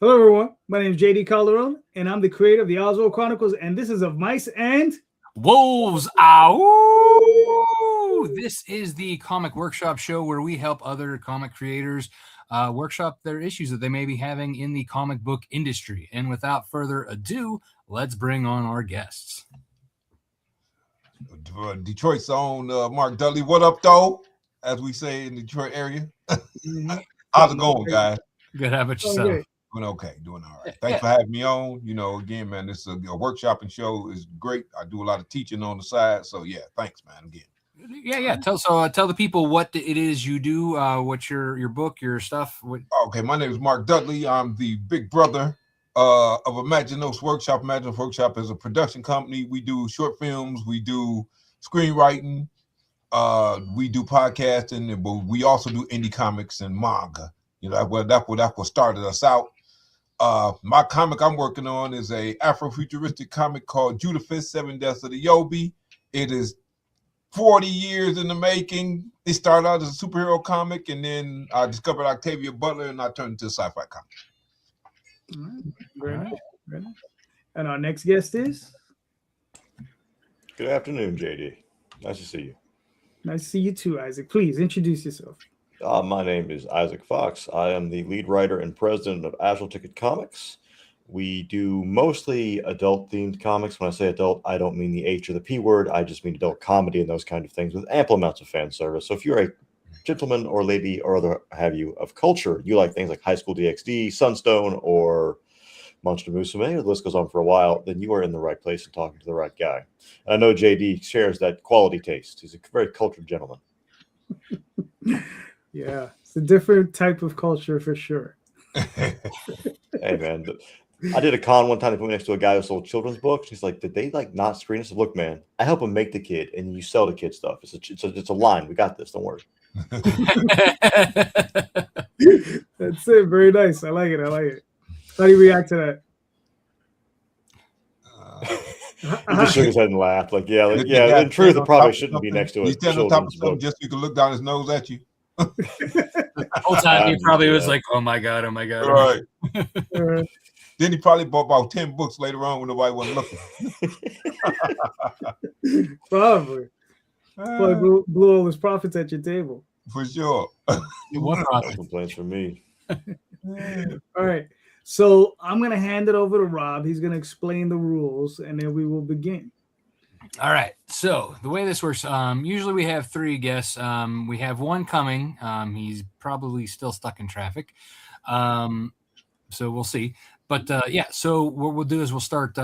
Hello, everyone. My name is JD Calderon, and I'm the creator of the Oswald Chronicles, and this is Of Mice and Wolves. Ow! This is the comic workshop show where we help other comic creators workshop their issues that they may be having in the comic book industry. And without further ado, let's bring on our guests. Detroit's own Mark Dudley. What up, though? As we say in the Detroit area. How's it going, guys? Good. How about yourself? Okay. Doing okay. Doing all right. Thanks for having me on. You know, again, man, this is a workshopping show is great. I do a lot of teaching on the side. So, yeah, thanks, man, again. Yeah. Tell the people what it is you do. What's your book, your stuff? Okay, my name is Mark Dudley. I'm the big brother of Imaginos Workshop. Imaginos Workshop is a production company. We do short films. We do screenwriting. We do podcasting, but we also do indie comics and manga. You know, that's what started us out. My comic I'm working on is a Afrofuturistic comic called Judah Fist, 7 Deaths of the Yobi. It is 40 years in the making. It started out as a superhero comic, and then I discovered Octavia Butler, and I turned into a sci-fi comic. Very nice. Very nice. And our next guest is? Good afternoon, JD. Nice to see you. Nice to see you too, Isaac. Please introduce yourself. My name is Isaac Fox. I am the lead writer and president of Agile Ticket Comics. We do mostly adult-themed comics. When I say adult, I don't mean the H or the P word. I just mean adult comedy and those kind of things with ample amounts of fan service. So if you're a gentleman or lady or other have you of culture, you like things like High School DxD, Sunstone, or Monster Musume, the list goes on for a while, then you are in the right place and talking to the right guy. And I know JD shares that quality taste. He's a very cultured gentleman. Yeah, it's a different type of culture for sure. Hey, man. I did a con one time. They put me next to a guy who sold children's books. He's like, did they like not screen us? I said, look, man, I help him make the kid and you sell the kid stuff. It's a line. We got this. Don't worry. That's it. Very nice. I like it. How do you react to that? He just shook his head and laughed. Like, yeah. In truth, it probably shouldn't be next to a children's book. Just so you can look down his nose at you. The whole time he probably was like, oh my God. Right. Then he probably bought about 10 books later on when nobody wasn't looking. Probably blew all his profits at your table. For sure. No complaints from me. All right. So I'm going to hand it over to Rob. He's going to explain the rules, and then we will begin. All right. So the way this works, usually we have 3 guests. We have one coming. He's probably still stuck in traffic. So we'll see. But so what we'll do is we'll start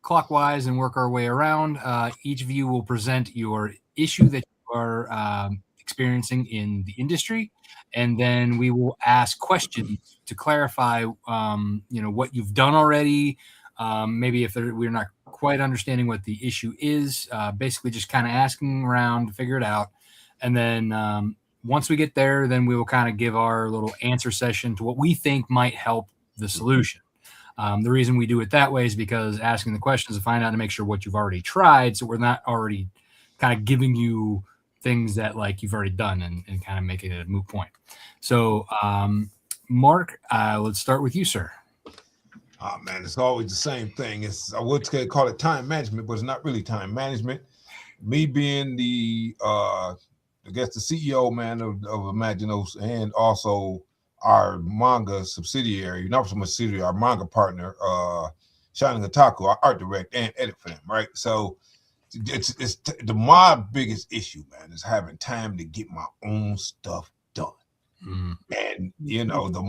clockwise and work our way around. Each of you will present your issue that you are experiencing in the industry, and then we will ask questions to clarify, what you've done already. Maybe if we're not quite understanding what the issue is, basically just kind of asking around to figure it out. And then once we get there, then we will kind of give our little answer session to what we think might help the solution. The reason we do it that way is because asking the questions to find out to make sure what you've already tried, so we're not already kind of giving you things that like you've already done and kind of making it a moot point. So, Mark, let's start with you, sir. Oh man, it's always the same thing. I would call it time management, but it's not really time management. Me being the CEO man of Imaginos, and also our manga subsidiary, not so much subsidiary, our manga partner, Shining Otaku, our art direct and edit for them, right? So my biggest issue, man, is having time to get my own stuff done. And the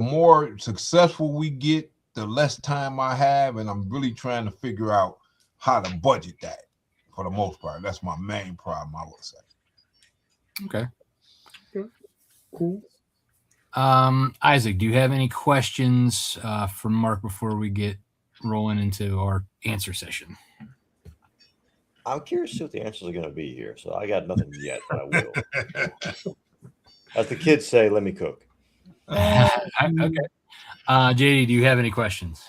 more successful we get, the less time I have, and I'm really trying to figure out how to budget that for the most part. That's my main problem, I would say. Okay. Cool. Isaac, do you have any questions for Mark before we get rolling into our answer session? I'm curious to see what the answers are going to be here. So I got nothing yet, but I will. As the kids say, let me cook. Okay. JD, do you have any questions?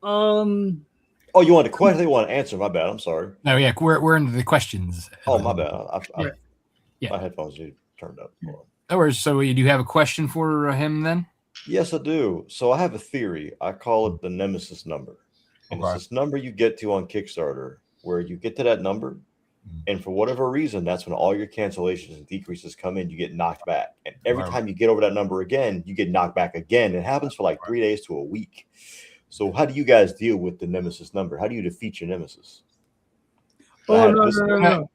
Oh, you want a question? They want to answer. My bad. I'm sorry. No, yeah, we're into the questions. Oh, my bad. My headphones need turned up. No worries. So, do you have a question for him then? Yes, I do. So I have a theory. I call it the nemesis number. And Okay. it's this number you get to on Kickstarter where you get to that number, and for whatever reason, that's when all your cancellations and decreases come in. You get knocked back. And every time you get over that number again, you get knocked back again. It happens for like 3 days to a week. So how do you guys deal with the nemesis number? How do you defeat your nemesis? Oh, no.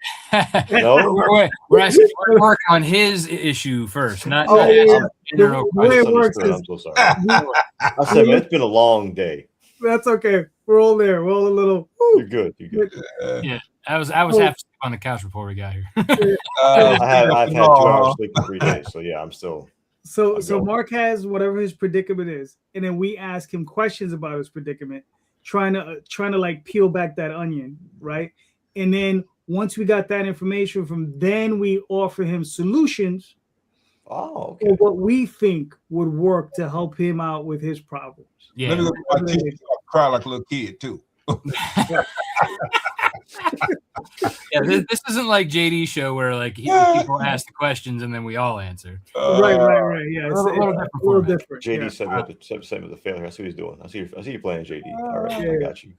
No? We're asking Mark on his issue first, not The general way question. it works is, I'm so sorry. I said, man, it's been a long day. that's okay. We're all there. We're all a little. You're good. You're good. Yeah, I was half asleep on the couch before we got here. I've had 2 hours sleep in 3 days, so yeah, I'm still. So Mark has whatever his predicament is, and then we ask him questions about his predicament, trying to like peel back that onion, right? And then once we got that information from, then we offer him solutions Oh, okay. for what we think would work to help him out with his problems. Yeah, Let me look at my teacher, I cry like a little kid too. yeah. This isn't like JD show where like people ask the questions and then we all answer. Right. Yeah, it's a little different. JD Yeah. said that the same with the failure. I see what he's doing. I see you playing JD. All right, Yeah. I got you.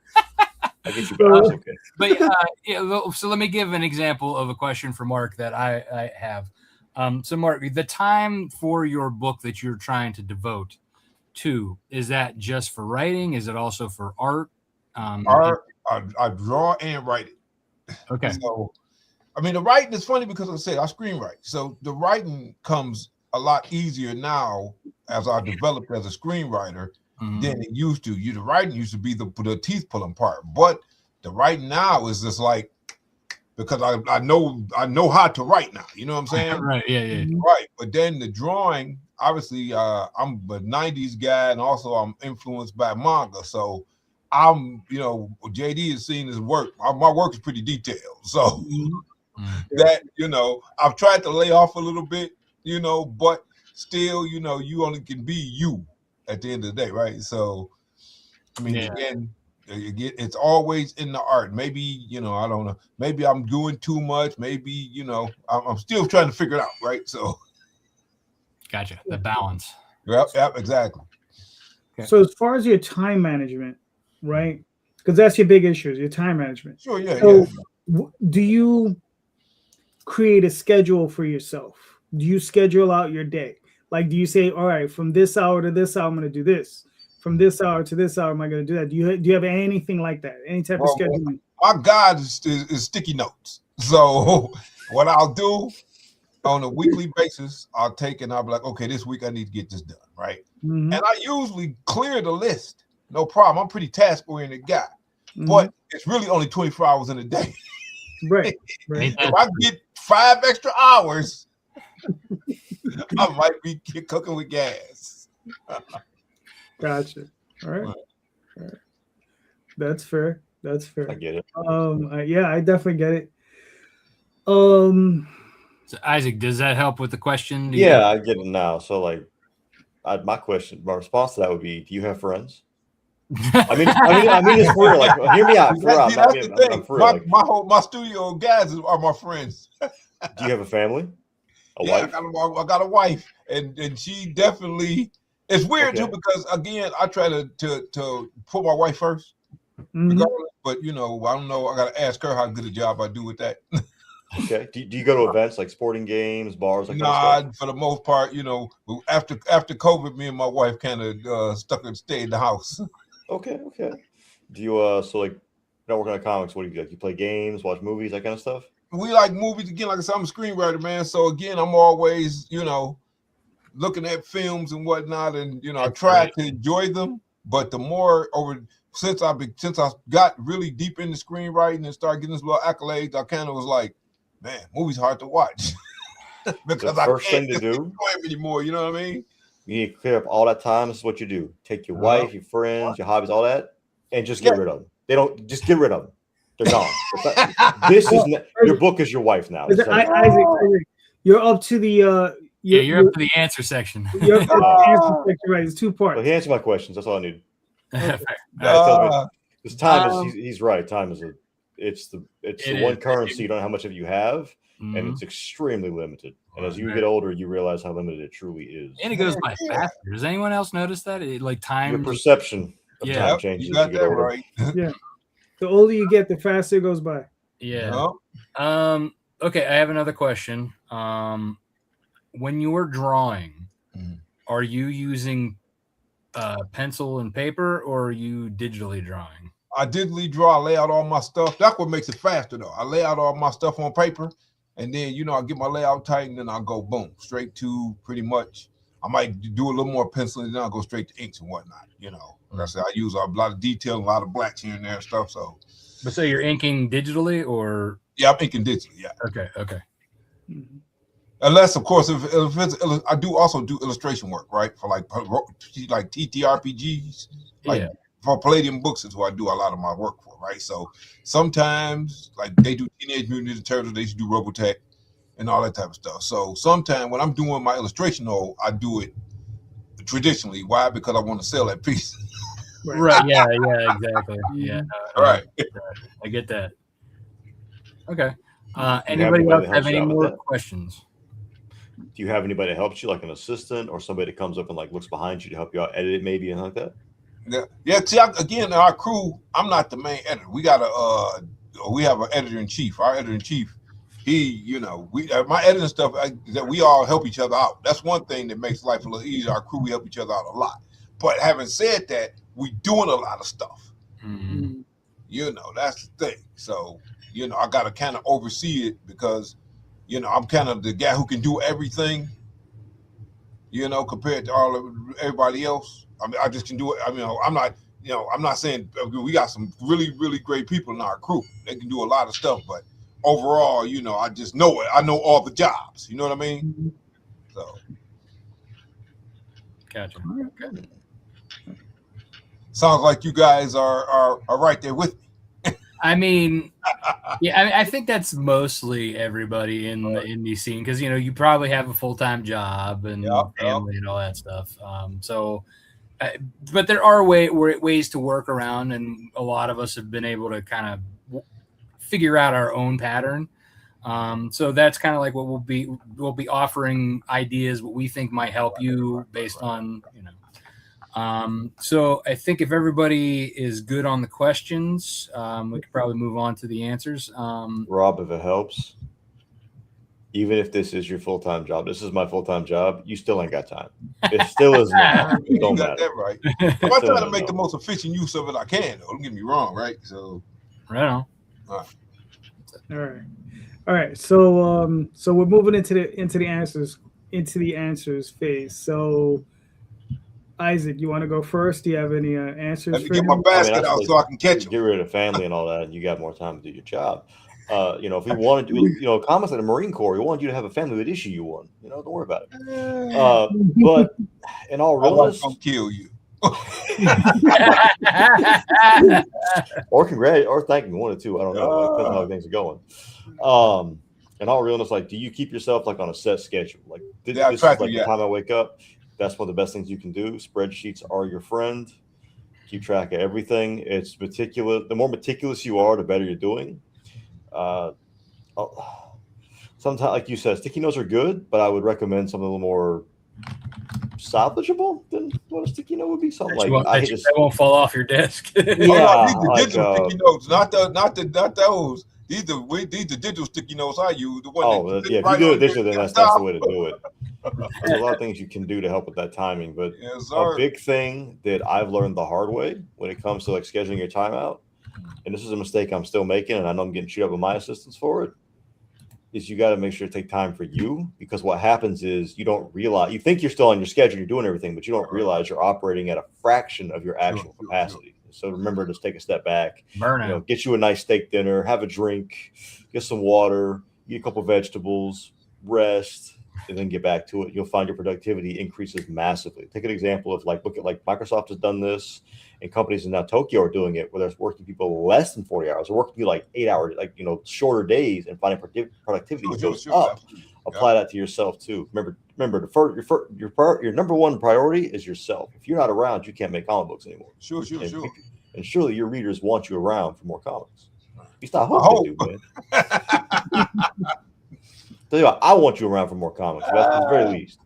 I get you back. It's okay. But so let me give an example of a question for Mark that I have. So Mark, the time for your book that you're trying to devote to, is that just for writing? Is it also for art? Art, I draw and write it. Okay. So, I mean, the writing is funny because I said I screenwrite. So the writing comes a lot easier now as I developed as a screenwriter than it used to. The writing used to be the teeth pulling part, but the writing now is just like, because I know how to write now. You know what I'm saying? Right. Yeah. Right. But then the drawing, obviously, I'm a 90s guy, and also I'm influenced by manga. So I'm, JD has seen his work. My work is pretty detailed. So that, I've tried to lay off a little bit, but still, you only can be you at the end of the day, right? So, I mean, again, it's always in the art. Maybe, I don't know. Maybe I'm doing too much. Maybe, I'm still trying to figure it out, right? So, gotcha. The balance. Yep, exactly. Okay. So as far as your time management, right? Because that's your big issue, your time management. Sure, yeah. So do you create a schedule for yourself? Do you schedule out your day? Like, do you say, all right, from this hour to this hour, I'm going to do this. From this hour to this hour, am I going to do that? Do you have anything like that? Any type of scheduling? My guide is sticky notes. So what I'll do on a weekly basis, I'll take and I'll be like, okay, this week I need to get this done, right? And I usually clear the list. No problem. I'm a pretty task-oriented guy. But it's really only 24 hours in a day. Right. If I get 5 extra hours, I might be cooking with gas. Gotcha. All right. That's fair. I get it. Yeah, I definitely get it. So Isaac, does that help with the question? Yeah, I get it now. So like, my response to that would be, do you have friends? I mean, it's for real. Like, hear me out. That's the thing. My studio guys are my friends. Do you have a family? Wife? I got a wife, and she definitely. It's weird too, because again, I try to put my wife first, regardless. But I don't know. I got to ask her how good a job I do with that. Okay. Do you go to events like sporting games, bars? Like nah, for the most part, after COVID, me and my wife kind of stayed in the house. Okay. Do you so like not working on comics? What do you like? You play games, watch movies, that kind of stuff? We like movies again. Like I said, I'm a screenwriter, man. So again, I'm always looking at films and whatnot, and I try to enjoy them. But the more since I got really deep into screenwriting and started getting this little accolades, I kind of was like, man, movies hard to watch because the I first can't thing to do enjoy them anymore. You know what I mean? You need to clear up all that time. This is what you do. Take your wife, your friends, your hobbies, all that, and just get rid of them. They don't just get rid of them. They're gone. Your book is your wife now. Isaac, you're up to the you're up to the answer section. You're up to the answer section, right? It's 2 parts. Well, he answered my questions. That's all I need. This time is he's right. Time is it's the one currency. You don't know how much of you have, and it's extremely limited. And as you get older, you realize how limited it truly is. And it goes by faster. Does anyone else notice that? Like time. Your perception of time changes. You got as you that get older. right. Yeah. The older you get, the faster it goes by. Yeah. Okay, I have another question. When you're drawing, are you using pencil and paper, or are you digitally drawing? I digitally draw. I lay out all my stuff. That's what makes it faster, though. I lay out all my stuff on paper, and then I get my layout tight, and then I'll go boom straight to pretty much. I might do a little more penciling, then I'll go straight to inks and whatnot. Like I said, I use a lot of detail, a lot of blacks here and there and stuff. But so you're inking digitally, or? Yeah, I'm inking digitally. Yeah. Okay. Unless, of course, if it's, I do also do illustration work, right? For like TTRPGs, for Palladium Books is who I do a lot of my work for, right? So sometimes, like they do Teenage Mutant Ninja Turtles, they should do Robotech and all that type of stuff. So sometimes when I'm doing my illustration, I do it traditionally. Why? Because I want to sell that piece. Right. Yeah. Exactly. Yeah. Right. I get that. Okay. Anybody else have any more questions? Do you have anybody that helps you, like an assistant or somebody that comes up and like looks behind you to help you out, edit it maybe, and like that? Yeah. See, again, our crew, I'm not the main editor. We got we have an editor in chief. Our editor in chief, my editing stuff that we all help each other out. That's one thing that makes life a little easier. Our crew, we help each other out a lot. But having said that, we doing a lot of stuff. Mm-hmm. That's the thing. So, I got to kind of oversee it because, I'm kind of the guy who can do everything, compared to everybody else. I mean, I just can do it. I mean, I'm not saying we got some really, really great people in our crew. They can do a lot of stuff, but overall, I just know it. I know all the jobs. You know what I mean? So. Gotcha. Okay. Sounds like you guys are right there with me. I mean, I think that's mostly everybody in the indie scene because you probably have a full-time job and family and all that stuff. But there are ways to work around, and a lot of us have been able to kind of figure out our own pattern. So that's kind of like what we'll be offering ideas, what we think might help you based on So I think if everybody is good on the questions, we could probably move on to the answers. Rob, if it helps, even if this is your full-time job, this is my full-time job, you still ain't got time. It still is not. It don't matter. That right. I'm trying to make the most efficient use of it I can, though. Don't get me wrong, right? So right on. All right. So we're moving into the answers phase. So Isaac, you want to go first? Do you have any answers? Let me get my basket out so I can catch them. Get rid of family and all that, and you got more time to do your job. If we want to do, comments like the Marine Corps, we want you to have a family that issue you one. Don't worry about it. But in all realness, I'll kill you. or thank me, one or two. I don't know. Depends on how things are going. In all realness, like, do you keep yourself like on a set schedule? Like, this is like the time I wake up. That's one of the best things you can do. Spreadsheets are your friend. Keep track of everything. It's meticulous. The more meticulous you are, the better you're doing. Sometimes, like you said, sticky notes are good, but I would recommend something a little more salvageable than what a sticky note would be. Something that won't fall off your desk. These the digital sticky notes, not those. These the digital sticky notes I use. The one if you do it digitally, then that's the way to do it. There's a lot of things you can do to help with that timing, but a big thing that I've learned the hard way when it comes to like scheduling your time out, and this is a mistake I'm still making, and I know I'm getting chewed up with my assistants for it, is you got to make sure to take time for you, because what happens is you don't realize, you think you're still on your schedule, you're doing everything, but you don't realize you're operating at a fraction of your actual capacity. So remember to take a step back, get you a nice steak dinner, have a drink, get some water, eat a couple vegetables, rest, and then get back to it. You'll find your productivity increases massively. Take an example of look at Microsoft has done this, and companies in now Tokyo are doing it, where they're working people less than 40 hours. They're working you like 8 hours, shorter days, and finding productivity goes up. Apply that to yourself too. Remember, your number one priority is yourself. If you're not around, you can't make comic books anymore. Sure. And surely your readers want you around for more comics. You stop hoping, man. Tell you what, I want you around for more comics. That's at the very least.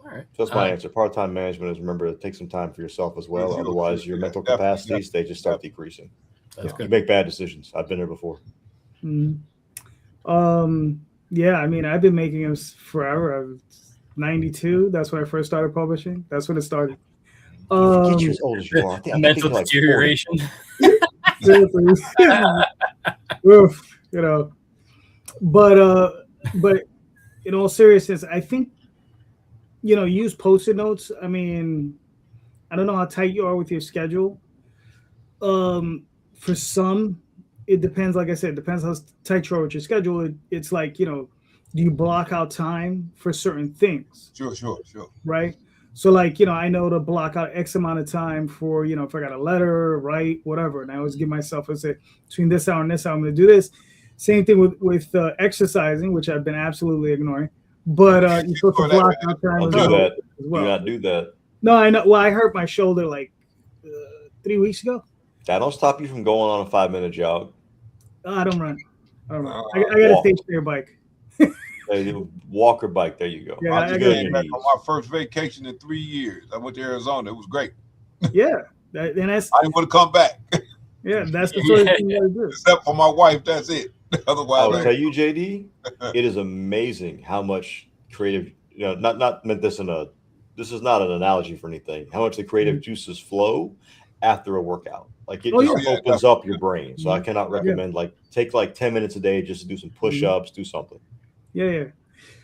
All right. So that's my answer. Part-time management is remember to take some time for yourself as well. Sure, Otherwise, sure, your mental definitely, capacities they just start decreasing. That's You good. make bad decisions. I've been there before. Yeah, I mean, I've been making them forever. 92. That's when I first started publishing. That's when it started. You forget you're as old as you are. I think Mental you're like 40. deterioration. Seriously. Oof, you know. But in all seriousness, I think use post-it notes. I mean, I don't know how tight you are with your schedule. For some, it depends. Like I said, it depends how tight you are with your schedule. It's like, do you block out time for certain things? Sure. Right. So like, I know to block out X amount of time for, if I got a letter, write, whatever. And I always give myself, I say, between this hour and this hour, I'm going to do this. Same thing with exercising, which I've been absolutely ignoring. But you're supposed to block out time Don't as do that. well. Do not do that. No, I know. Well, I hurt my shoulder like 3 weeks ago. That don't stop you from going on a 5-minute jog. I don't run. I got a stationary bike. Walker bike. There you go. Yeah, I just came back on my first vacation in 3 years. I went to Arizona. It was great. Yeah, and that's. I didn't want to come back. Yeah, that's the sort of thing you gotta do. Except for my wife, that's it. Otherwise, I'll tell you, JD, it is amazing how much creative. Not meant this in a. This is not an analogy for anything. How much the creative juices flow after a workout. Like it just opens up your brain. So I cannot recommend take 10 minutes a day just to do some push-ups, do something. Yeah.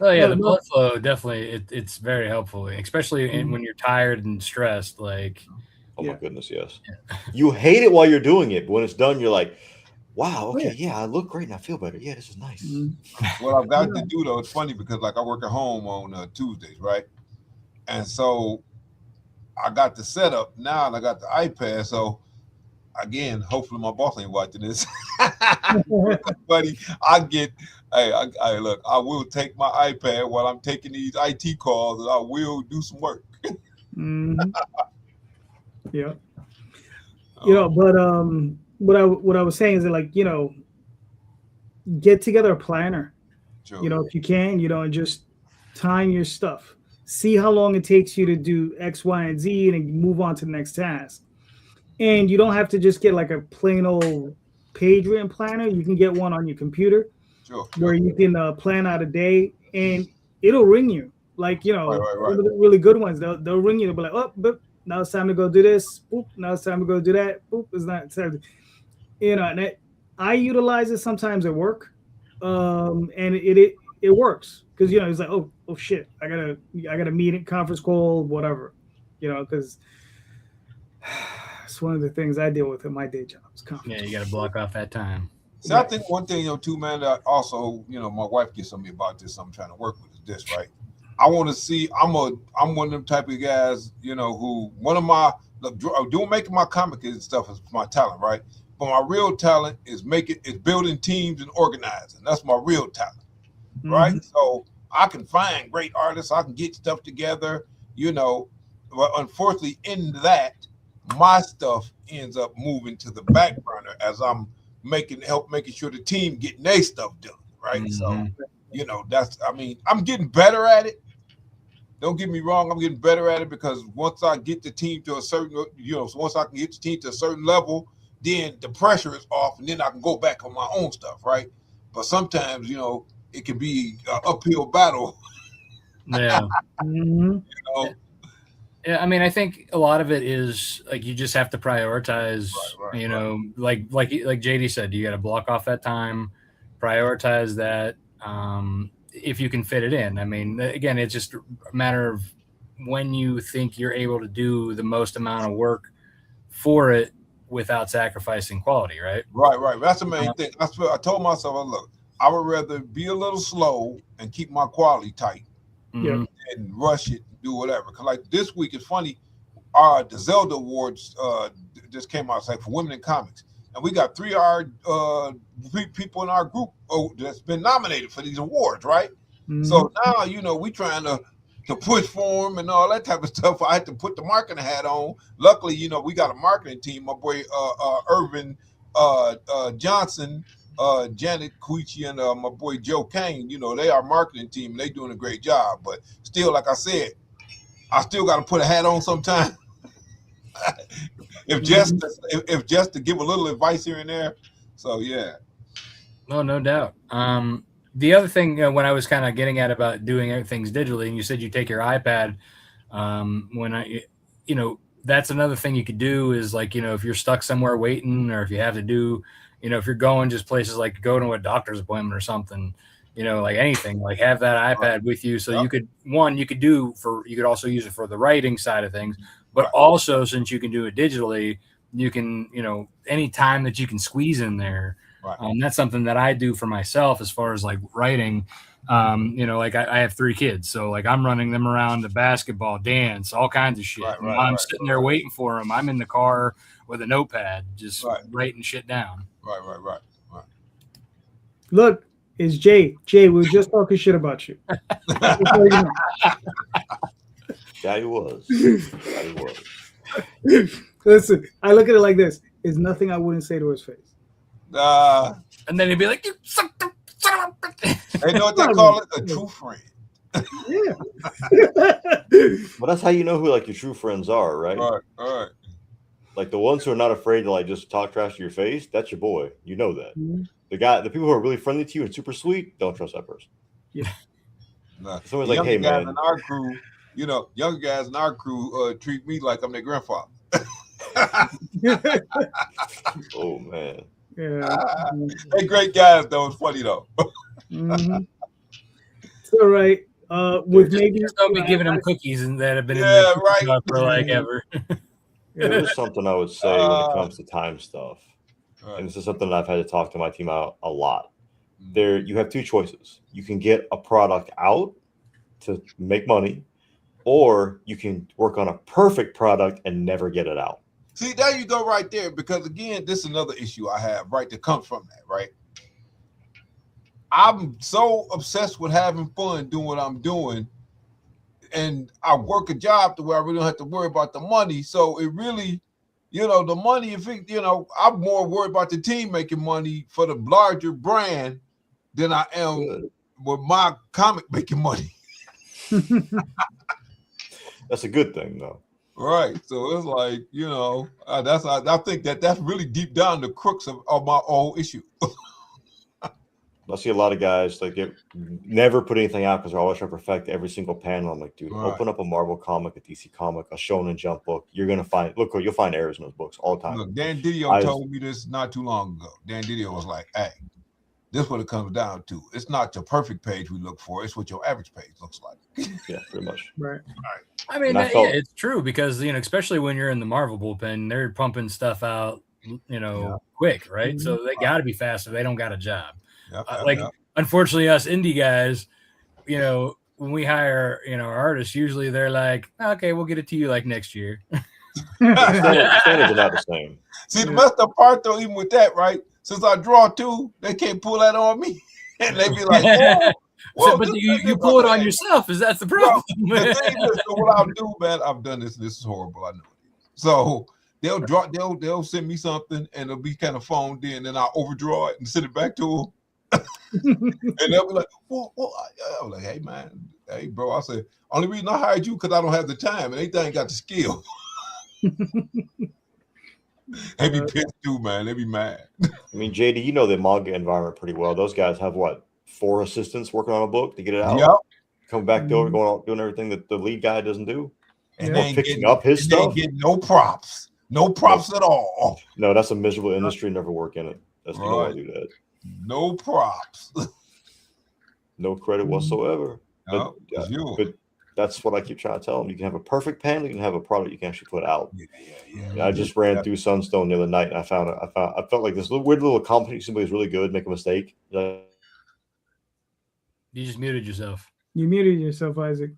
Oh yeah, the blood flow definitely it's very helpful, especially when you're tired and stressed. Like, oh my goodness, yes. You hate it while you're doing it, but when it's done, you're like, wow, okay, yeah, I look great and I feel better. Yeah, this is nice. What I've got to do though, it's funny because like I work at home on Tuesdays, right? And so I got the setup now, and I got the iPad. So again, hopefully my boss ain't watching this. Buddy, I look, I will take my iPad while I'm taking these IT calls, and I will do some work. Yeah. But what I was saying is that, like, get together a planner. Sure. If you can, and just time your stuff. See how long it takes you to do X, Y, and Z, and then move on to the next task. And you don't have to just get like a plain old page written planner. You can get one on your computer, where you can plan out a day, and it'll ring you. Like, right. The really good ones, they'll ring you. They'll be like, oh, but now it's time to go do this. Boop, now it's time to go do that. Boop, it's not time. And I utilize it sometimes at work, and it works because it's like, oh shit, I got a meeting, conference call, whatever, because it's one of the things I deal with in my day job. Yeah, you got to block off that time. So I think one thing, too, man, that also, my wife gets on me about this. I'm trying to work with is this, right? I want to see. I'm one of them type of guys, who one of my making my comic and stuff is my talent, right? But my real talent is building teams and organizing. That's my real talent, right? So I can find great artists. I can get stuff together, But unfortunately, in that, my stuff ends up moving to the back burner as I'm making sure the team getting their stuff done, right? So, I'm getting better at it. Don't get me wrong, I'm getting better at it because once I get the team to a certain, once I can get the team to a certain level, then the pressure is off, and then I can go back on my own stuff, right? But sometimes, it can be an uphill battle. Yeah. Yeah, I mean, I think a lot of it is like you just have to prioritize. Right. Like JD said, you got to block off that time, prioritize that. If you can fit it in. I mean, again, it's just a matter of when you think you're able to do the most amount of work for it without sacrificing quality, right? Right. That's the main thing. I told myself, look, I would rather be a little slow and keep my quality tight and rush it, do whatever. Because like this week, it's funny, the Zelda Awards just came out, for women in comics. And we got 3 people in our group that's been nominated for these awards, right? So now, we trying to push for them and all that type of stuff. I had to put the marketing hat on. Luckily, we got a marketing team. My boy Irvin Johnson Janet Cuichi and my boy Joe Kane. You know, they are marketing team and they doing a great job. But still, like I said, I still got to put a hat on sometime. if just to give a little advice here and there. So yeah. No doubt. The other thing when I was kind of getting at about doing things digitally, and you said you take your iPad, that's another thing you could do is like, if you're stuck somewhere waiting, or if you have to do, if you're going just places like go to a doctor's appointment or something, like anything, like have that iPad with you. So you could also use it for the writing side of things, but also since you can do it digitally, you can, any time that you can squeeze in there. Right. That's something that I do for myself as far as like writing. Like I have 3 kids, so like I'm running them around to basketball, dance, all kinds of shit. I'm sitting there waiting for them. I'm in the car with a notepad, just writing shit down. Right. Look, it's Jay. Jay, we were just talking shit about you. Yeah, he was. Listen, I look at it like this. There's nothing I wouldn't say to his face. And then he'd be like, "You son of a." They know what they call it, a true friend. Yeah. But that's how you know who like your true friends are, right? All right. Like the ones who are not afraid to like just talk trash to your face, that's your boy. You know that. Mm-hmm. The people who are really friendly to you and super sweet, don't trust that person. Yeah. Someone's like, "Hey man," in our crew, younger guys in our crew treat me like I'm their grandfather. Oh man. Yeah. They're great guys though. It's funny though. Mm-hmm. It's all right. With maybe don't be giving them cookies and that have been in Yeah, there right. for like ever. There's something I would say when it comes to time stuff. And this is something that I've had to talk to my team out a lot. There, you have 2 choices. You can get a product out to make money, or you can work on a perfect product and never get it out. See, there you go right there. Because again, this is another issue I have, right, that comes from that, right? I'm so obsessed with having fun doing what I'm doing. And I work a job to where I really don't have to worry about the money. So it really, the money, I'm more worried about the team making money for the larger brand than I am with my comic making money. That's a good thing, though. Right. So it's like, I think that's really deep down the crux of my whole issue. I see a lot of guys like they never put anything out because they're always trying to perfect every single panel. I'm like, dude, open up a Marvel comic, a DC comic, a Shonen Jump book. You're gonna find you'll find errors in those books all the time. Look, Dan Didio told me this not too long ago. Dan Didio was like, "Hey, this is what it comes down to. It's not your perfect page we look for. It's what your average page looks like." Yeah, pretty much. Right. I mean, it's true because especially when you're in the Marvel bullpen, they're pumping stuff out, quick, right? Mm-hmm. So they got to be faster. They don't got a job. Unfortunately, us indie guys, when we hire, our artists, usually they're like, "Okay, we'll get it to you like next year." Standards are not the same. See, the messed up part though, even with that, right? Since I draw too, they can't pull that on me, and they be like, "Well, but you pull it on yourself. Is that the problem?" The thing is, so what I'll do, man, I've done this. This is horrible. I know. So they'll send me something, and it'll be kind of phoned in, and I'll overdraw it and send it back to them. And they'll be like, well, I was like, hey man, hey bro, I said, only reason I hired you because I don't have the time and they ain't got the skill. They be pissed too, man. They be mad. I mean, JD, you know the manga environment pretty well. Those guys have 4 assistants working on a book to get it out. Yep. Come back going out doing everything that the lead guy doesn't do. And they fixing up his stuff. They get no props. No props at all. No, that's a miserable industry. Never work in it. You don't want to do that. No props. No credit whatsoever. No, but that's what I keep trying to tell them. You can have a perfect panel. You can have a product you can actually put out. Yeah. I just ran through Sunstone the other night, and I felt like this weird little company. Somebody's really good, make a mistake. You just muted yourself. You muted yourself, Isaac.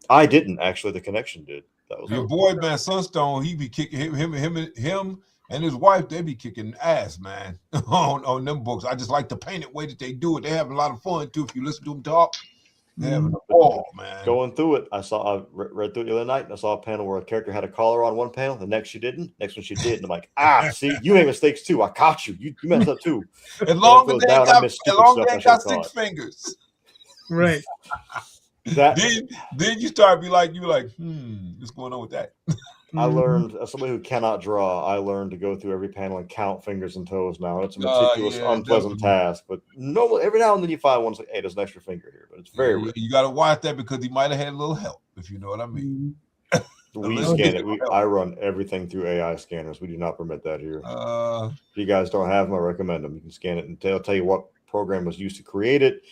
I didn't actually. The connection did. That was your boy, man, Sunstone. He be kicking him and his wife. They be kicking ass, man, on them books. I just like the painted way that they do it. They have a lot of fun too. If you listen to them talk, Having a ball, man. Going through it, I read through it the other night, and I saw a panel where a character had a collar on one panel, the next she didn't, next one she did, and I'm like, see, you made mistakes too. I caught you. You messed up too. As long as they got 6 fingers. Right. Then you start be like, what's going on with that? I learned, as somebody who cannot draw, I learned to go through every panel and count fingers and toes now. It's a meticulous, unpleasant task. But normally, every now and then you find one that's like, hey, there's an extra finger here. But it's very rare. You got to watch that because he might have had a little help, if you know what I mean. We scan it. I run everything through AI scanners. We do not permit that here. If you guys don't have them, I recommend them. You can scan it and they'll tell you what program was used to create it,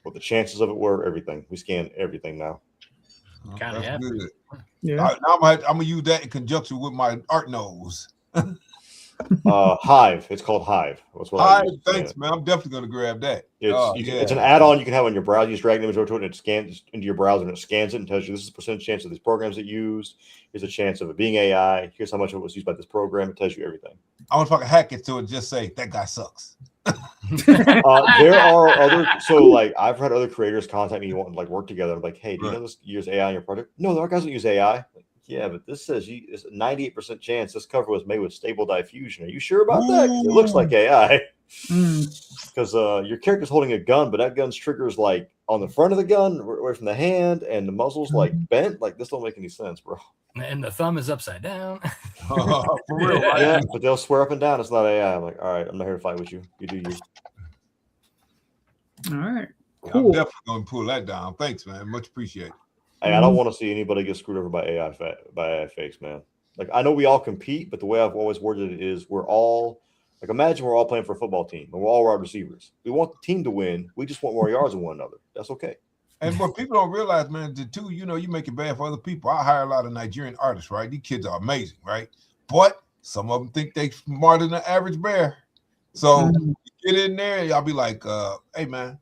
what the chances of it were, everything. We scan everything now. Kind of happy. Yeah. Now I'm gonna use that in conjunction with my art nose. Hive. It's called Hive. That's what Hive. Thanks, man. I'm definitely gonna grab that. It's an add-on you can have on your browser. You just drag an image over to it, and it scans into your browser, and it scans it and tells you this is the percentage chance of these programs it used. Here's a chance of it being AI. Here's how much of it was used by this program. It tells you everything. I want to fucking hack it to it. Just say that guy sucks. There are other, so like I've had other creators contact me, want to like work together. I'm like, hey, do you know this use AI in your project? No, there are guys that use AI. Like, yeah, but this says it's a 98% chance this cover was made with stable diffusion. Are you sure about that? It looks like AI. Because your character's holding a gun, but that gun's trigger's like on the front of the gun, away from the hand, and the muzzle's like bent. Like this don't make any sense, bro. And the thumb is upside down. For real, right? Yeah, but they'll swear up and down it's not AI. I'm like, all right, I'm not here to fight with you. You do you. All right. Cool. I'm definitely gonna pull that down. Thanks, man. Much appreciated. Hey, I don't want to see anybody get screwed over by AI fakes, man. Like I know we all compete, but the way I've always worded it is we're all like imagine we're all playing for a football team and we're all wide receivers. We want the team to win. We just want more yards than one another. That's okay. And what people don't realize, man, too, you make it bad for other people. I hire a lot of Nigerian artists, right? These kids are amazing, right? But some of them think they smarter than the average bear. So you get in there, y'all be like, hey man,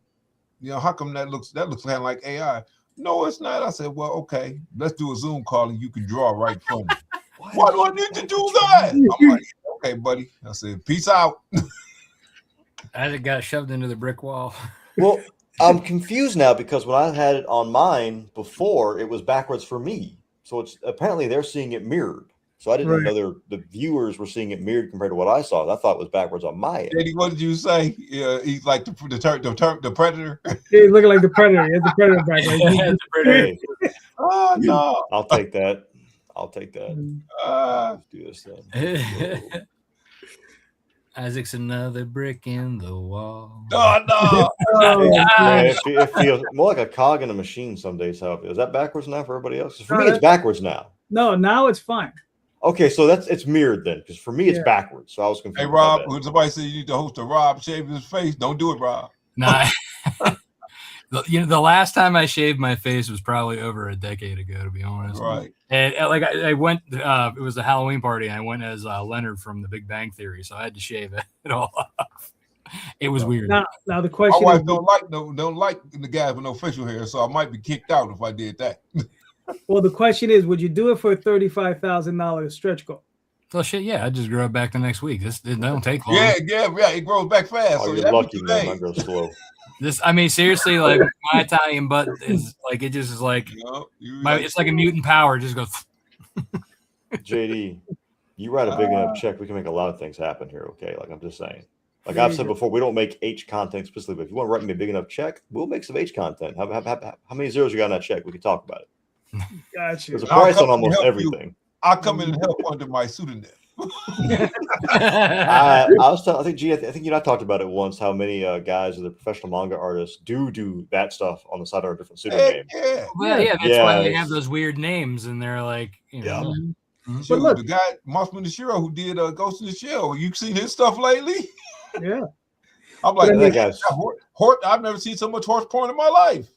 how come that looks kind of like AI? No, it's not. I said, well, okay, let's do a Zoom call and you can draw right from it. Why do I need to do that? I'm like, okay, buddy. I said, peace out. I got shoved into the brick wall. Well, I'm confused now because when I had it on mine before, it was backwards for me. So it's apparently they're seeing it mirrored. So I didn't know the viewers were seeing it mirrored compared to what I saw. I thought it was backwards on my end. Eddie, what did you say? Yeah, he's like the predator. He's looking like the predator. He's the predator back. The predator. Oh no! I'll take that. Let's do this then. Isaac's another brick in the wall. Oh no! It feels more like a cog in a machine some days. How it feels. Is that backwards now for everybody else? For me, it's backwards now. No, now it's fine. Okay, so it's mirrored then, because for me it's backwards. So I was confused. Hey Rob, when somebody said you need to host a Rob shave his face, don't do it, Rob. Nah. The last time I shaved my face was probably over a decade ago, to be honest. Right. And like I went, it was a Halloween party. And I went as Leonard from The Big Bang Theory, so I had to shave it all off. It was weird. Now the question: my wife don't like the guys with no facial hair, so I might be kicked out if I did that. Well, the question is, would you do it for a $35,000 stretch goal? Well, shit, yeah, I just grow it back the next week. It don't take long. Yeah, it grows back fast. Oh, so you're lucky, man. Mine grows slow. Seriously, like my Italian butt is like it just is like it's like a mutant power. Just goes. JD, you write a big enough check, we can make a lot of things happen here. Okay, like I'm just saying. Like I've said before, we don't make H content specifically, but if you want to write me a big enough check, we'll make some H content. How many zeros you got on that check? We can talk about it. Gotcha. There's a price on almost everything. I'll come in and help under my pseudonym. I think you and I talked about it once. How many guys that are professional manga artists do that stuff on the side of a different pseudonym? Yeah. Well, yeah, that's why they have those weird names, and they're like, But look, the guy Mossman Nishiro who did Ghost in the Shell. You seen his stuff lately? Yeah. I'm like, that guy's I've never seen so much horse porn in my life.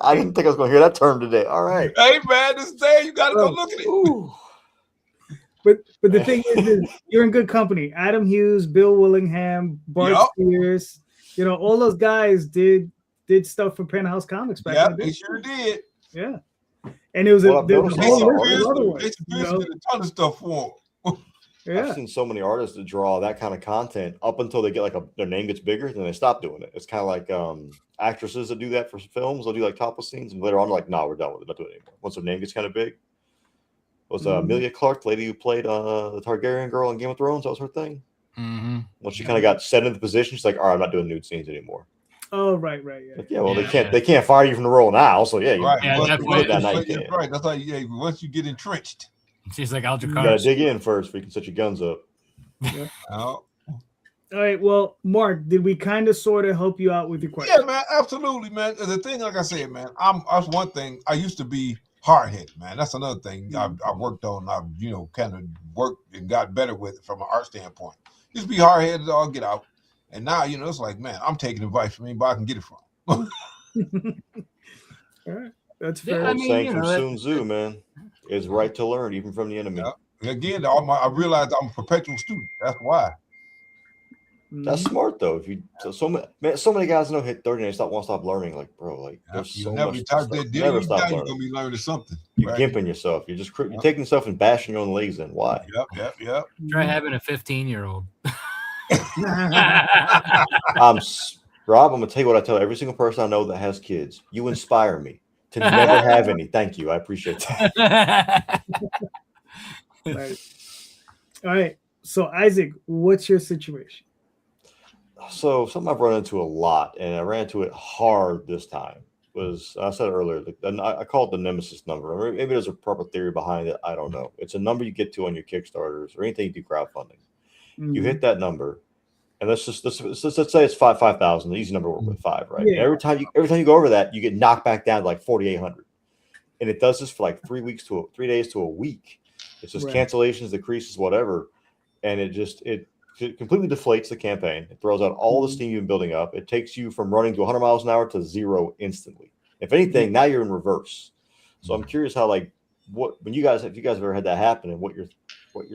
I didn't think I was going to hear that term today. All right. Hey man, this day you gotta go look at it. Ooh. But the thing is you're in good company. Adam Hughes, Bill Willingham, Bart Spears, all those guys did stuff for Penthouse Comics back in the day. They sure did. Yeah. And it was a whole list of other ones. They did a ton of stuff for them. Yeah. I've seen so many artists that draw that kind of content up until they get like their name gets bigger, then they stop doing it. It's kind of like actresses that do that for films. They'll do like topless scenes, and later on, like, no, we're done with it. Not doing it anymore. Once their name gets kind of big. Was Emilia Clarke, the lady who played the Targaryen girl in Game of Thrones? That was her thing. Mm-hmm. Well, she kind of got set into the position. She's like, all right, I'm not doing nude scenes anymore. Oh, right. Yeah. Like, yeah, well, they can't fire you from the role now. So yeah, Right. Yeah, definitely. That's right. That's how once you get entrenched. She's like, you gotta dig in first before you can set your guns up. Yeah. Oh. All right. Well, Mark, did we kind of sort of help you out with your question? Yeah, man, absolutely, man. The thing, like I said, man, that's one thing. I used to be hard-headed, man. That's another thing I worked on. I kind of worked and got better with it from an art standpoint. Used to be hard-headed, all get out, and now it's like, man, I'm taking advice from anybody I can get it from. All right, that's fair. I mean, saying from Sun Tzu, man, is right to learn even from the enemy. Yeah. Again, I realized I'm a perpetual student. That's why. That's smart though. If you so many guys know hit 30 and they won't stop learning. Like, bro, like there's so much stuff. Never stop learning. You're gonna be learning something. You're gimping yourself. You're just you're taking yourself and bashing your own legs in. Why? Yep. Try having a 15-year-old. Rob, I'm gonna tell you what I tell every single person I know that has kids. You inspire me to never have any. Thank you. I appreciate that. Right. All right. So Isaac, what's your situation? So something I've run into a lot, and I ran into it hard this time, was, I said earlier, I call it the nemesis number. Maybe there's a proper theory behind it. I don't know. It's a number you get to on your Kickstarters or anything you do crowdfunding. Mm-hmm. You hit that number, and let's say it's 5,000. The easy number to work with 5, right? Yeah. Every time you go over that, you get knocked back down to like 4,800, and it does this for like 3 days to a week. It's just cancellations, decreases, whatever, and it completely deflates the campaign. It throws out all the steam you've been building up. It takes you from running to 100 miles an hour to 0 instantly. If anything, now you're in reverse. So I'm curious how, like, if you guys have ever had that happen, and what your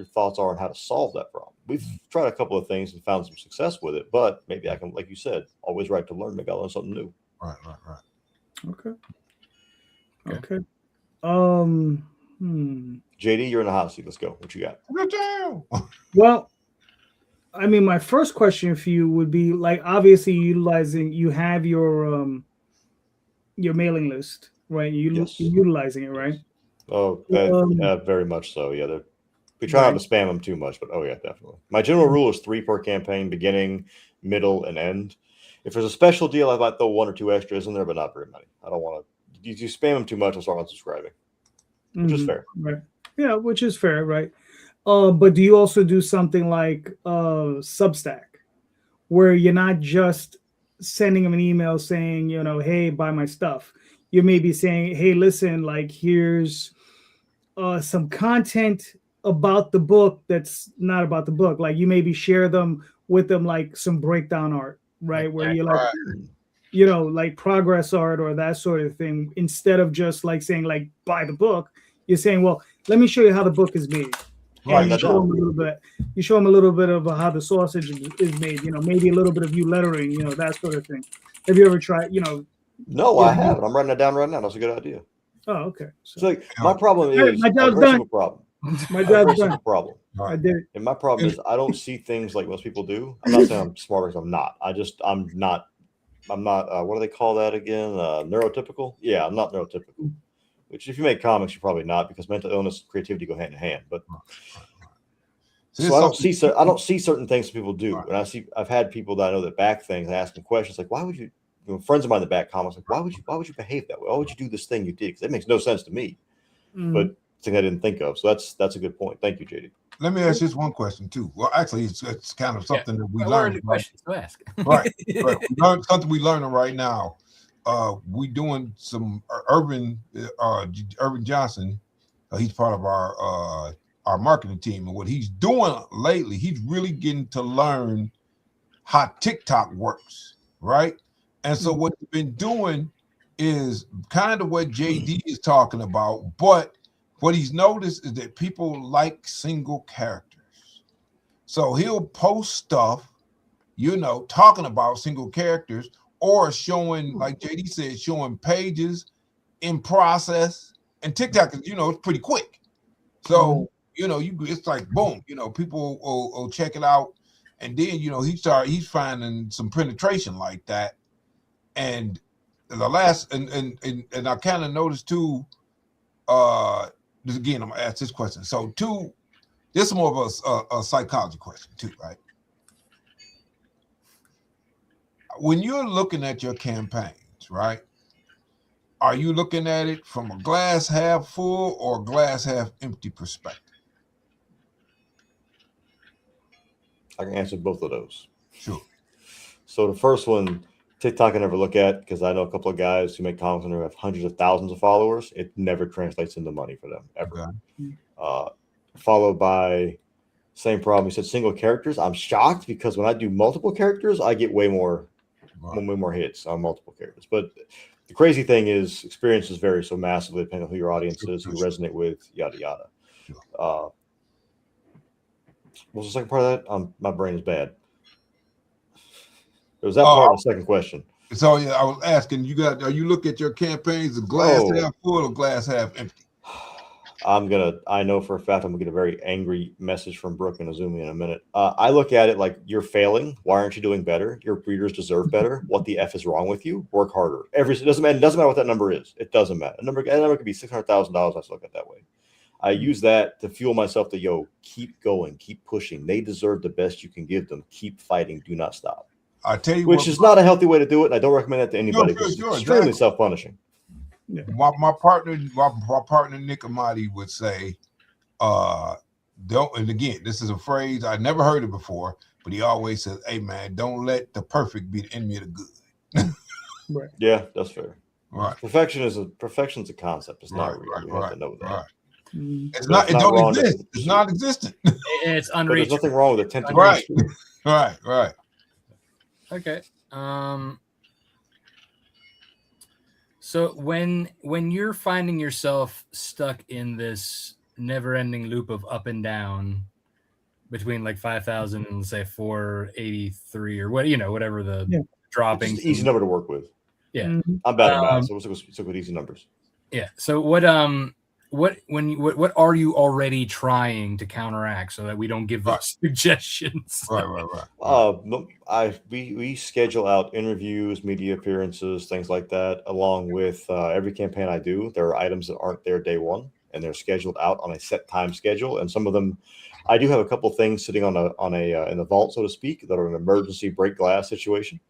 thoughts are on how to solve that problem. We've tried a couple of things and found some success with it, but maybe I can, like you said, always right to learn. Maybe I'll learn something new. Right. Okay. JD, you're in the hot seat. Let's go. What you got? Well, I mean, my first question for you would be, like, obviously you have your mailing list, right? You're utilizing it, right? Oh, very much so. Yeah, we try not to spam them too much, but yeah, definitely. My general rule is 3 per campaign, beginning, middle, and end. If there's a special deal, I might throw 1 or 2 extras in there, but not very many. I don't want to. You spam them too much, I'll start unsubscribing, which is fair. Right. Yeah, which is fair, right? But do you also do something like Substack, where you're not just sending them an email saying, hey, buy my stuff. You may be saying, hey, listen, like, here's some content about the book that's not about the book. Like, you maybe share them with them, like some breakdown art, right? Where you're like, like progress art or that sort of thing. Instead of just like saying, like, buy the book, you're saying, well, let me show you how the book is made. And you show them a little bit. You show them a little bit of how the sausage is made. Maybe a little bit of you lettering. That sort of thing. Have you ever tried? No, I haven't. I'm writing that down right now. That's a good idea. Oh, okay. So like, my problem is my job's done. My job's done. Problem. I did it. And my problem is I don't see things like most people do. I'm not saying I'm smarter because I'm not. I'm not. What do they call that again? Neurotypical? Yeah, I'm not neurotypical. Which, if you make comics, you're probably not, because mental illness and creativity go hand in hand. But so I don't see certain things people do. And I've had people that I know that back things. I ask them questions like, why would you? Friends of mine that back comics like, why would you behave that way? Why would you do this thing you did? Because it makes no sense to me. But something I didn't think of. So that's a good point. Thank you, JD. Let me ask just one question too. Well, actually, it's kind of something that we learned. Questions to ask. Right. We learned something we're learning right now. We doing some Urban Johnson. He's part of our marketing team, and what he's doing lately, he's really getting to learn how TikTok works, right? And so what he's been doing is kind of what JD is talking about, but what he's noticed is that people like single characters. So he'll post stuff, talking about single characters, or showing, like JD said, showing pages in process. And TikTok is, it's pretty quick. So, it's like boom, people will check it out, and then he's finding some penetration like that, and the last and I kind of noticed too. This again, I'm gonna ask this question. So this is more of a psychology question too, right? When you're looking at your campaigns, right? Are you looking at it from a glass half full or glass half empty perspective? I can answer both of those. Sure. So the first one, TikTok I never look at because I know a couple of guys who make comics and who have hundreds of thousands of followers. It never translates into money for them ever. Okay. Followed by same problem. You said single characters. I'm shocked because when I do multiple characters, I get way more hits on multiple characters. But the crazy thing is experiences vary so massively depending on who your audience is, who you resonate with, yada yada. Sure. What was the second part of that? My brain is bad. It was that part of the second question. So yeah, I was asking are you look at your campaigns of glass half full or glass half empty? I know for a fact I'm gonna get a very angry message from Brooke and Azumi in a minute. I look at it like you're failing. Why aren't you doing better? Your breeders deserve better. What the F is wrong with you? Work harder. It doesn't matter what that number is. It doesn't matter. That number could be $600,000. I still look at it that way. I use that to fuel myself to keep going, keep pushing. They deserve the best you can give them. Keep fighting. Do not stop. I tell you, which is not a healthy way to do it, and I don't recommend that to anybody. It's extremely self-punishing. Yeah. My partner Nick Amati would say, don't. And again, this is a phrase I never heard it before, but he always says, "Hey man, don't let the perfect be the enemy of the good." Right. Yeah, that's fair. Right. Perfection's a concept. It's not real. You have to know that. Right. It's not. It don't exist. It's non-existent. It's unreachable. There's nothing wrong with it. Right. Okay. So when you're finding yourself stuck in this never-ending loop of up and down between like 5,000 and let's say 483 or whatever the dropping, it's easy number to work with. Yeah, I'm bad at math, so we'll stick with easy numbers. Yeah. So what are you already trying to counteract so that we don't give those suggestions? Right. We schedule out interviews, media appearances, things like that, along with every campaign I do. There are items that aren't there day one, and they're scheduled out on a set time schedule. And some of them, I do have a couple things sitting in the vault, so to speak, that are an emergency break glass situation.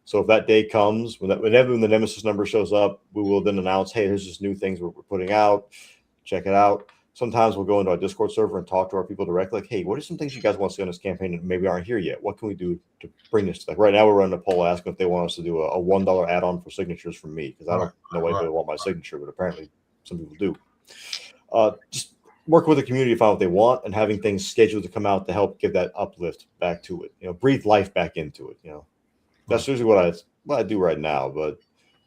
So if that day comes, whenever the Nemesis number shows up, we will then announce, hey, there's just new things we're putting out. Check it out. Sometimes we'll go into our Discord server and talk to our people directly. Like, hey, what are some things you guys want to see on this campaign that maybe aren't here yet? What can we do to bring this? Like right now, we're running a poll asking if they want us to do a $1 add-on for signatures from me because I don't know why they want my signature, but apparently some people do. Just work with the community to find what they want and having things scheduled to come out to help give that uplift back to it. Breathe life back into it. That's usually what I do right now.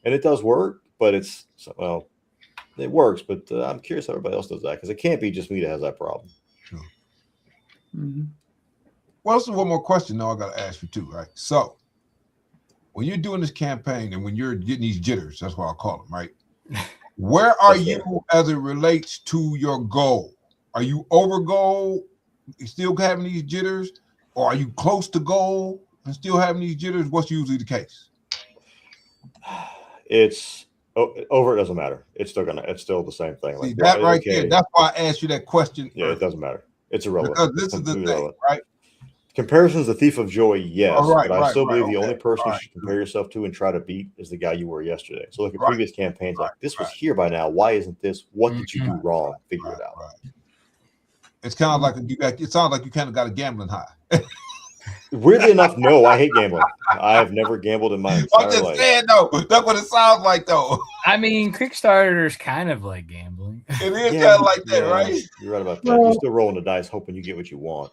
And it does work, but it works, but I'm curious how everybody else does that because it can't be just me that has that problem. Sure. Mm-hmm. Well, so one more question though I got to ask you too, right? So when you're doing this campaign and when you're getting these jitters, that's what I call them, right? Where are you as it relates to your goal? Are you over goal, still having these jitters, or are you close to goal and still having these jitters? What's usually the case? It's over. It doesn't matter. It's still the same thing. See, that right there. That's why I asked you that question. Yeah, it doesn't matter. It's irrelevant. Because this is the thing, right? Comparison's the thief of joy, yes. But I still believe the only person you should compare yourself to and try to beat is the guy you were yesterday. So look at previous campaigns, like this was here by now. Why isn't this? What did you do wrong? Figure it out. It's kind of like it sounds like you kind of got a gambling high. Weirdly enough, no, I hate gambling. I have never gambled in my entire I'm just life. saying, though. That's what it sounds like, though. I mean, Kickstarter is kind of like gambling. It is kind of like that, right? You're right about that. You're still rolling the dice, hoping you get what you want.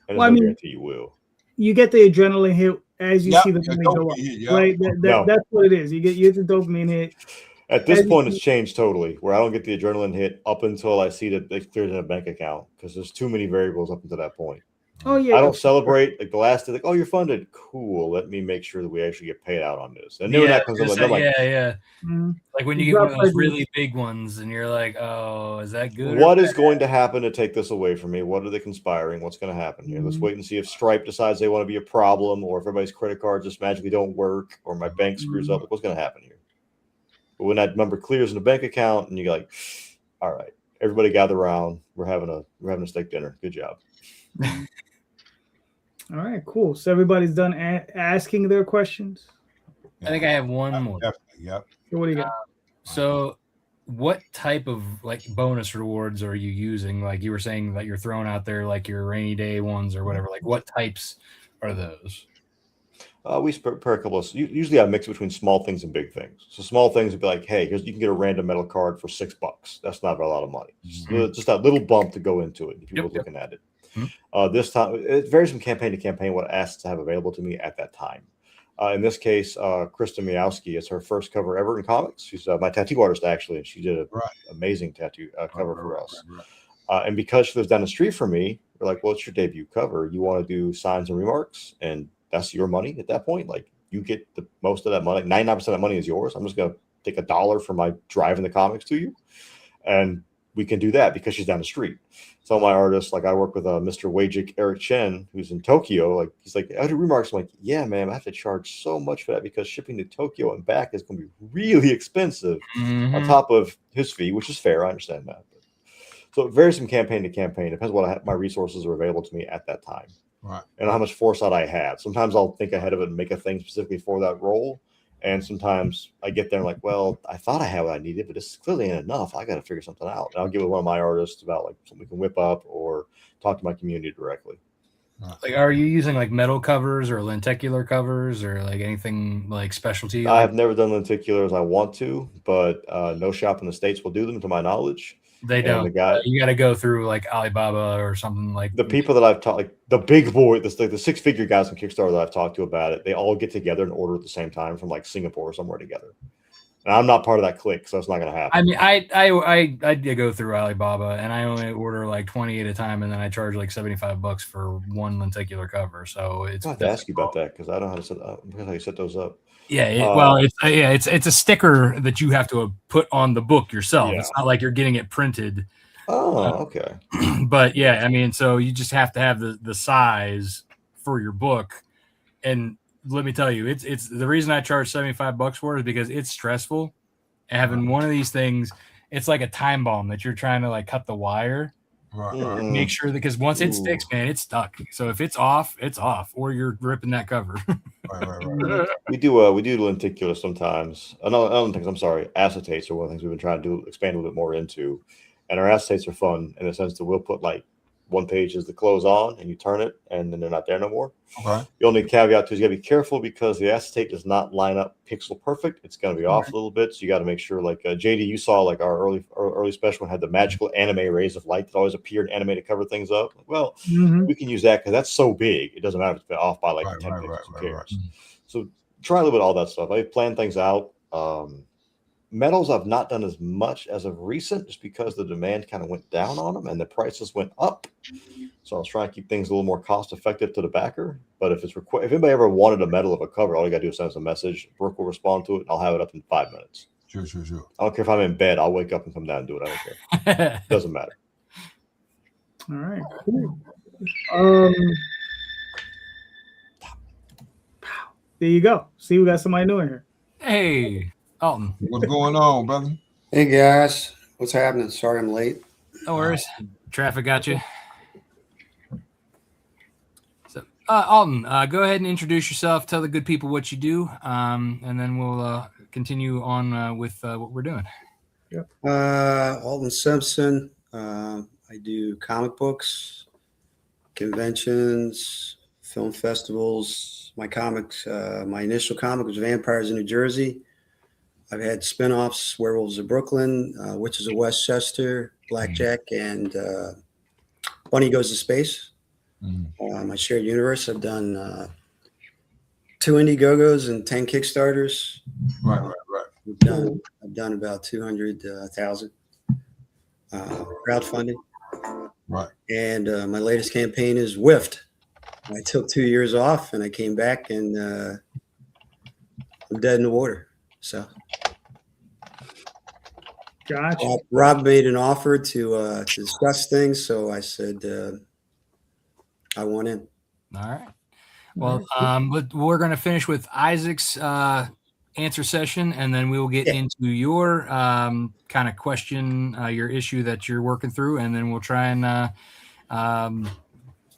And I guarantee you will. You get the adrenaline hit as you see the money go up, right? That's what it is. You get the dopamine hit. At this point, it's changed totally, where I don't get the adrenaline hit up until I see that they cleared in a bank account because there's too many variables up until that point. Oh yeah. I don't celebrate like the last day. Like, oh, you're funded. Cool. Let me make sure that we actually get paid out on this. And then when that comes up, I'm like, yeah. Mhm. Like when you get one of those really big ones, and you're like, "Oh, is that good?" What is going to happen to take this away from me? What are they conspiring? What's going to happen here? Let's Mhm. wait and see if Stripe decides they want to be a problem, or if everybody's credit cards just magically don't work, or my bank screws up. Like, what's going to happen here? But when that number clears in the bank account, and you're like, "All right, everybody gather around. We're having a steak dinner. Good job." All right, cool. So everybody's done asking their questions. I think I have one more. Definitely, yep. So what do you got? So, what type of like bonus rewards are you using? Like you were saying that you're throwing out there, like your rainy day ones or whatever. Like, what types are those? We prepare a couple of. Usually, I mix between small things and big things. So small things would be like, hey, here's you can get a random metal card for $6. That's not a lot of money. Just that little bump to go into it if you were looking at it. This time, it varies from campaign to campaign what assets to have available to me at that time. In this case, Krista Miowski, it's her first cover ever in comics. She's my tattoo artist, actually, and she did an amazing tattoo cover for us. And because she lives down the street from me, we're like, well, it's your debut cover. You want to do signs and remarks, and that's your money at that point. Like, you get the most of that money. 99% of that money is yours. I'm just going to take $1 for my driving the comics to you. And we can do that because she's down the street. So my artists, like I work with Mr. Wajik Eric Chen, who's in Tokyo. Like he's like, I do remarks. I'm like, yeah, man, I have to charge so much for that because shipping to Tokyo and back is going to be really expensive on top of his fee, which is fair. I understand that. So it varies from campaign to campaign. It depends what my resources are available to me at that time. Right. And how much foresight I have. Sometimes I'll think ahead of it and make a thing specifically for that role. And sometimes I get there and like, well, I thought I had what I needed, but this clearly ain't enough. I got to figure something out. And I'll get with one of my artists about like something we can whip up or talk to my community directly. Like, are you using like metal covers or lenticular covers or like anything like specialty? I have never done lenticulars. I want to, but no shop in the States will do them to my knowledge. They don't. You got to go through like Alibaba or something like the people that I've talked, like the big boy, the 6-figure guys on Kickstarter that I've talked to about it. They all get together and order at the same time from like Singapore or somewhere together. And I'm not part of that clique, so it's not going to happen. I mean, I did go through Alibaba, and I only order like 20 at a time, and then I charge like $75 for one lenticular cover. So it's. I have to ask you about that because I don't know how to set up. How you set those up. Yeah, it's a sticker that you have to put on the book yourself. Yeah. It's not like you're getting it printed. Oh, okay. But yeah, I mean, so you just have to have the size for your book, and let me tell you, it's the reason I charge $75 for it is because it's stressful. Having one of these things, it's like a time bomb that you're trying to like cut the wire. Right. Make sure that because once it sticks, man, it's stuck. So if it's off, or you're ripping that cover. Right. We do lenticular sometimes. Other things, I'm sorry, acetates are one of the things we've been trying to expand a little bit more into. And our acetates are fun in the sense that we'll put like one page is the close on and you turn it and then they're not there no more. Okay. The only caveat is you gotta be careful because the acetate does not line up pixel perfect. It's gonna be off a little bit. So you got to make sure, like JD, you saw like our early special one had the magical anime rays of light that always appear in anime to cover things up. Well, we can use that because that's so big. It doesn't matter if it's off by like 10 pixels. Who cares? So try a little bit of all that stuff. I plan things out. Metals I've not done as much as of recent just because the demand kind of went down on them and the prices went up. So I was trying to keep things a little more cost effective to the backer. But if if anybody ever wanted a metal of a cover, all you got to do is send us a message. Brooke will respond to it and I'll have it up in 5 minutes. Sure. I don't care if I'm in bed. I'll wake up and come down and do it. I don't care. Doesn't matter. All right, cool. There you go. See, we got somebody new in here. Hey, Alton. What's going on, brother? Hey guys, what's happening? Sorry I'm late. No worries. Traffic got you. So, Alton, go ahead and introduce yourself. Tell the good people what you do, and then we'll continue on with what we're doing. Yep. Alton Simpson. I do comic books, conventions, film festivals. My comics, my initial comic was Vampires in New Jersey. I've had spin-offs, Werewolves of Brooklyn, Witches of Westchester, Blackjack, and Bunny Goes to Space. My shared universe, I've done 2 Indiegogos and 10 Kickstarters. Right. I've done about 200,000 crowdfunding. Right. And my latest campaign is Whiffed. I took 2 years off, and I came back, and I'm dead in the water. So Gotcha. Rob made an offer to discuss things, so I said I want in. All right. Well, we're going to finish with Isaac's answer session, and then we will get into your kind of question, your issue that you're working through, and then we'll try and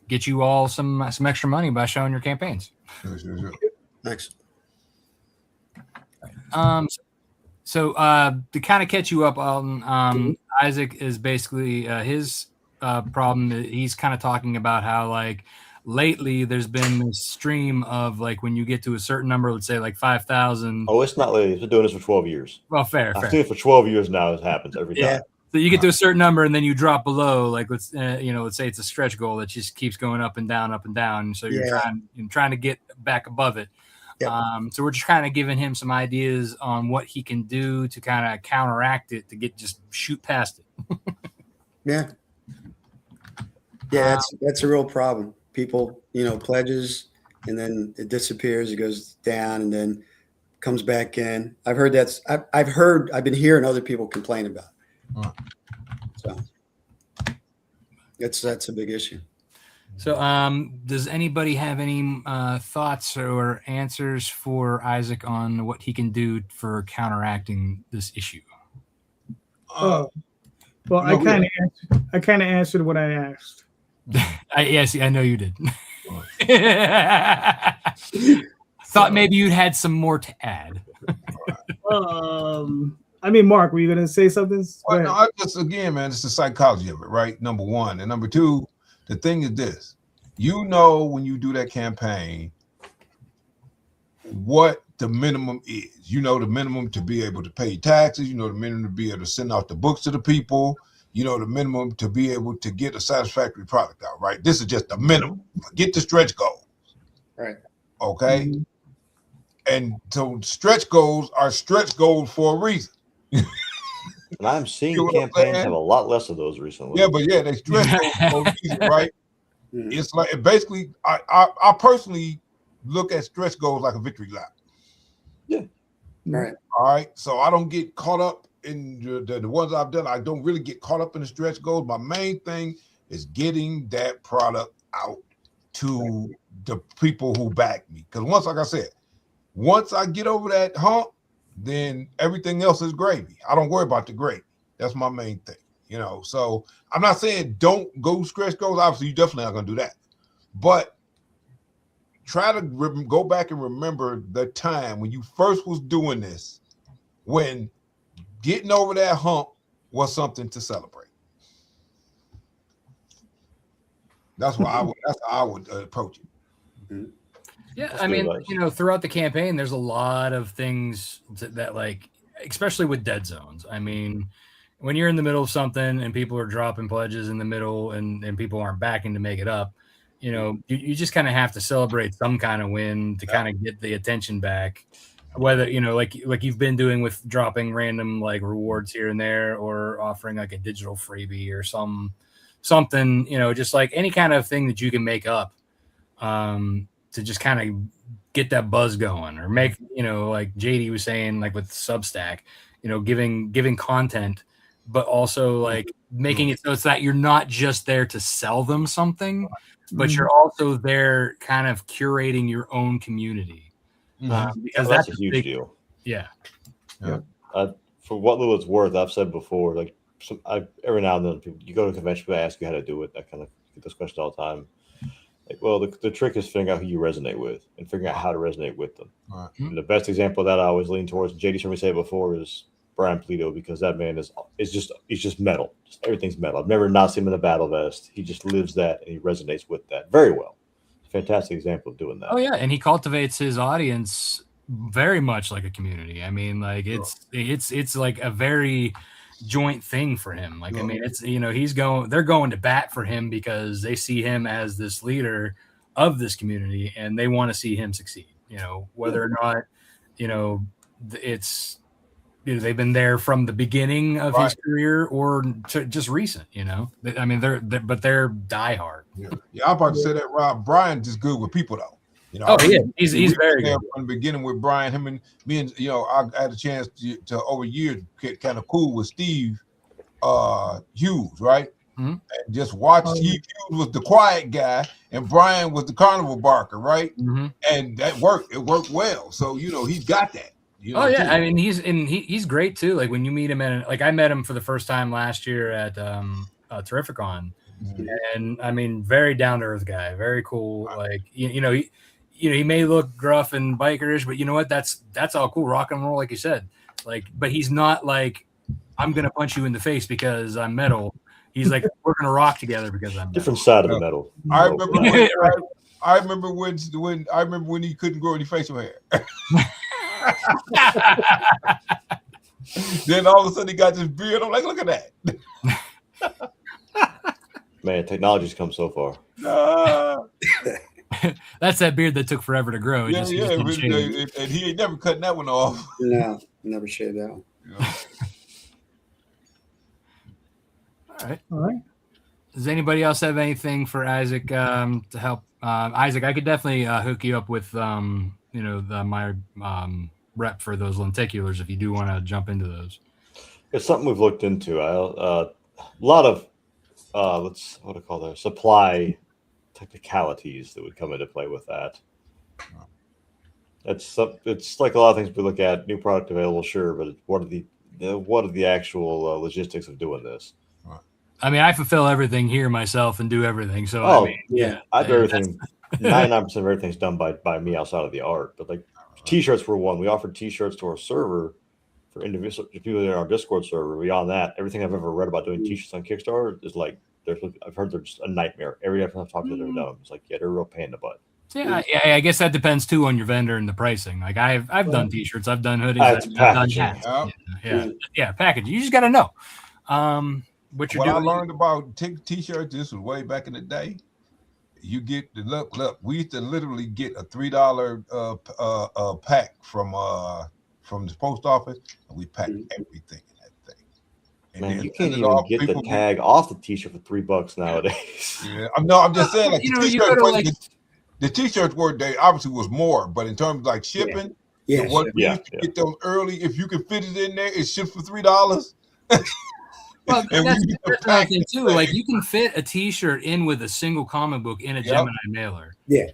get you all some extra money by showing your campaigns. Sure. Thanks. So to kind of catch you up on Isaac is basically his problem. He's kind of talking about how like lately there's been this stream of like when you get to a certain number, let's say like 5,000. Oh, it's not lately. He's been doing this for 12 years. Well, fair. I've seen it for 12 years now. It happens every time. So you get to a certain number and then you drop below, like let's say it's a stretch goal that just keeps going up and down. So you're trying to get back above it. Yep. So we're just kind of giving him some ideas on what he can do to kind of counteract it, to just shoot past it. Yeah, that's a real problem. People, pledges, and then it disappears. It goes down, and then comes back in. I've heard I've been hearing other people complain about it. So that's a big issue. So, does anybody have any thoughts or answers for Isaac on what he can do for counteracting this issue? Well, I kind of answered what I asked. Yes, I know you did. Thought maybe you'd had some more to add. I mean, Mark, were you going to say something? Well, no, I just, again, man, it's the psychology of it, right? Number one. And number two, the thing is this. When you do that campaign, what the minimum is. The minimum to be able to pay taxes. The minimum to be able to send out the books to the people. The minimum to be able to get a satisfactory product out, right? This is just the minimum. Get the stretch goals. Right. Okay? Mm-hmm. And so stretch goals are stretch goals for a reason. And I'm seeing campaigns have a lot less of those recently. Yeah, but they stretch goals for a reason, right? It's like basically, I personally look at stretch goals like a victory lap. Yeah. Right. All right. So I don't get caught up in the ones I've done. I don't really get caught up in the stretch goals. My main thing is getting that product out to the people who back me. Because once I get over that hump, then everything else is gravy. I don't worry about the gravy. That's my main thing. So I'm not saying don't go stretch goals. Obviously, you definitely not going to do that. But try to go back and remember the time when you first was doing this, when getting over that hump was something to celebrate. That's how I would approach it. Yeah, I mean, throughout the campaign, there's a lot of things that like, especially with dead zones. I mean, when you're in the middle of something and people are dropping pledges in the middle and people aren't backing to make it up, you just kind of have to celebrate some kind of win to kind of get the attention back. Whether, like you've been doing with dropping random like rewards here and there, or offering like a digital freebie or something, just like any kind of thing that you can make up to just kind of get that buzz going, or make, like JD was saying, like with Substack, giving content, but also like making it so it's that you're not just there to sell them something, but you're also there kind of curating your own community. Because that's a huge deal. Yeah. For what little it's worth, I've said before, like every now and then you go to a convention, I ask you how to do it. I kind of get this question all the time. Like, well, the trick is figuring out who you resonate with and figuring out how to resonate with them. Right. And the best example of that I always lean towards, JD heard me say it before, is Brian Polito, because that man he's just metal. Everything's metal. I've never not seen him in a battle vest. He just lives that and he resonates with that very well. Fantastic example of doing that. Oh yeah, and he cultivates his audience very much like a community. I mean, like it's like a very joint thing for him. Like, I mean, it's, they're going to bat for him because they see him as this leader of this community and they want to see him succeed, whether or not, it's they've been there from the beginning of his Right. career or just recent. I mean, they're diehard. Yeah, I'm about to say that. Rob Brian just good with people though. Oh yeah, he's very good. From the beginning with Brian, him and me, and I had a chance to over years get kind of cool with Steve Hughes, right? Mhm. And just watch. Steve Hughes was the quiet guy, and Brian was the carnival barker, right? Mm-hmm. And that worked. It worked well. So he's got that. Oh yeah, I mean he's great too. Like when you meet him I met him for the first time last year at Terrificon, and I mean very down to earth guy, very cool. Like he may look gruff and bikerish, but you know what? That's all cool, rock and roll, like you said. Like, but he's not like I'm gonna punch you in the face because I'm metal. He's like we're gonna rock together because I'm metal. Different side of the metal. I remember when he couldn't grow any facial hair. Then all of a sudden he got this beard. I'm like, look at that. Man, technology's come so far. That's that beard that took forever to grow. And he ain't never cutting that one off. No, never shaved that one. All right. Does anybody else have anything for Isaac to help? Isaac, I could definitely hook you up with my rep for those lenticulars if you do want to jump into those. It's something we've looked into. A lot of supply technicalities that would come into play with that. It's like a lot of things we look at. New product available, sure, but what are the actual logistics of doing this? I mean, I fulfill everything here myself and do everything. So I do everything. 99% of everything's done by me outside of the art. But like T-shirts were one. We offered T-shirts to our server for individual people in our Discord server. Beyond that, everything I've ever read about doing T-shirts on Kickstarter is like I've heard they're just a nightmare. Every time I've talked to them, it's like they're a real pain in the butt. Yeah, I guess that depends too on your vendor and the pricing. Like I've done T-shirts, I've done hoodies, I've done hats. Yeah, packaging. You just got to know what you're doing. I learned about T-shirts, this was way back in the day. You get the look. We used to literally get a $3 pack from the post office, and we packed everything in that thing. And man, you can't even get the tag off the T-shirt for $3 nowadays. Yeah, I'm just saying, like the T-shirts were they obviously was more, but in terms of like shipping, we used to get those early. If you can fit it in there, it's shipped for $3. Well, that's the thing too. Like you can fit a T-shirt in with a single comic book in a Gemini mailer. Yeah,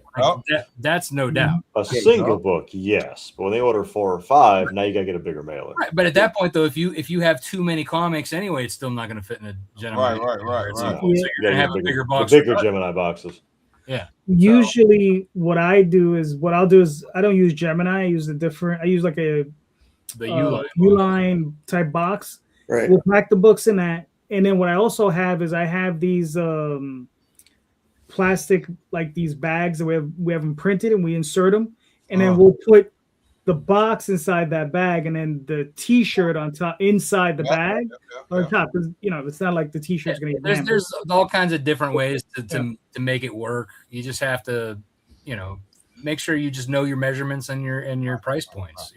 that's no doubt. A single book, yes, but when they order 4 or 5, now you gotta get a bigger mailer. Right, but at that point, though, if you have too many comics anyway, it's still not going to fit in a Gemini. Right. So you're going to have a bigger box. The bigger Gemini boxes. Yeah. Usually, what I'll do is I don't use Gemini. I use like the Uline type box. Right. We'll pack the books in that, and then what I also have is I have these plastic like these bags that we have them printed and we insert them, and then we'll put the box inside that bag, and then the T-shirt on top inside the bag on top. Because it's not like the T-shirt's going to get There's all kinds of different ways to make it work. You just have to, make sure you just know your measurements and your price points.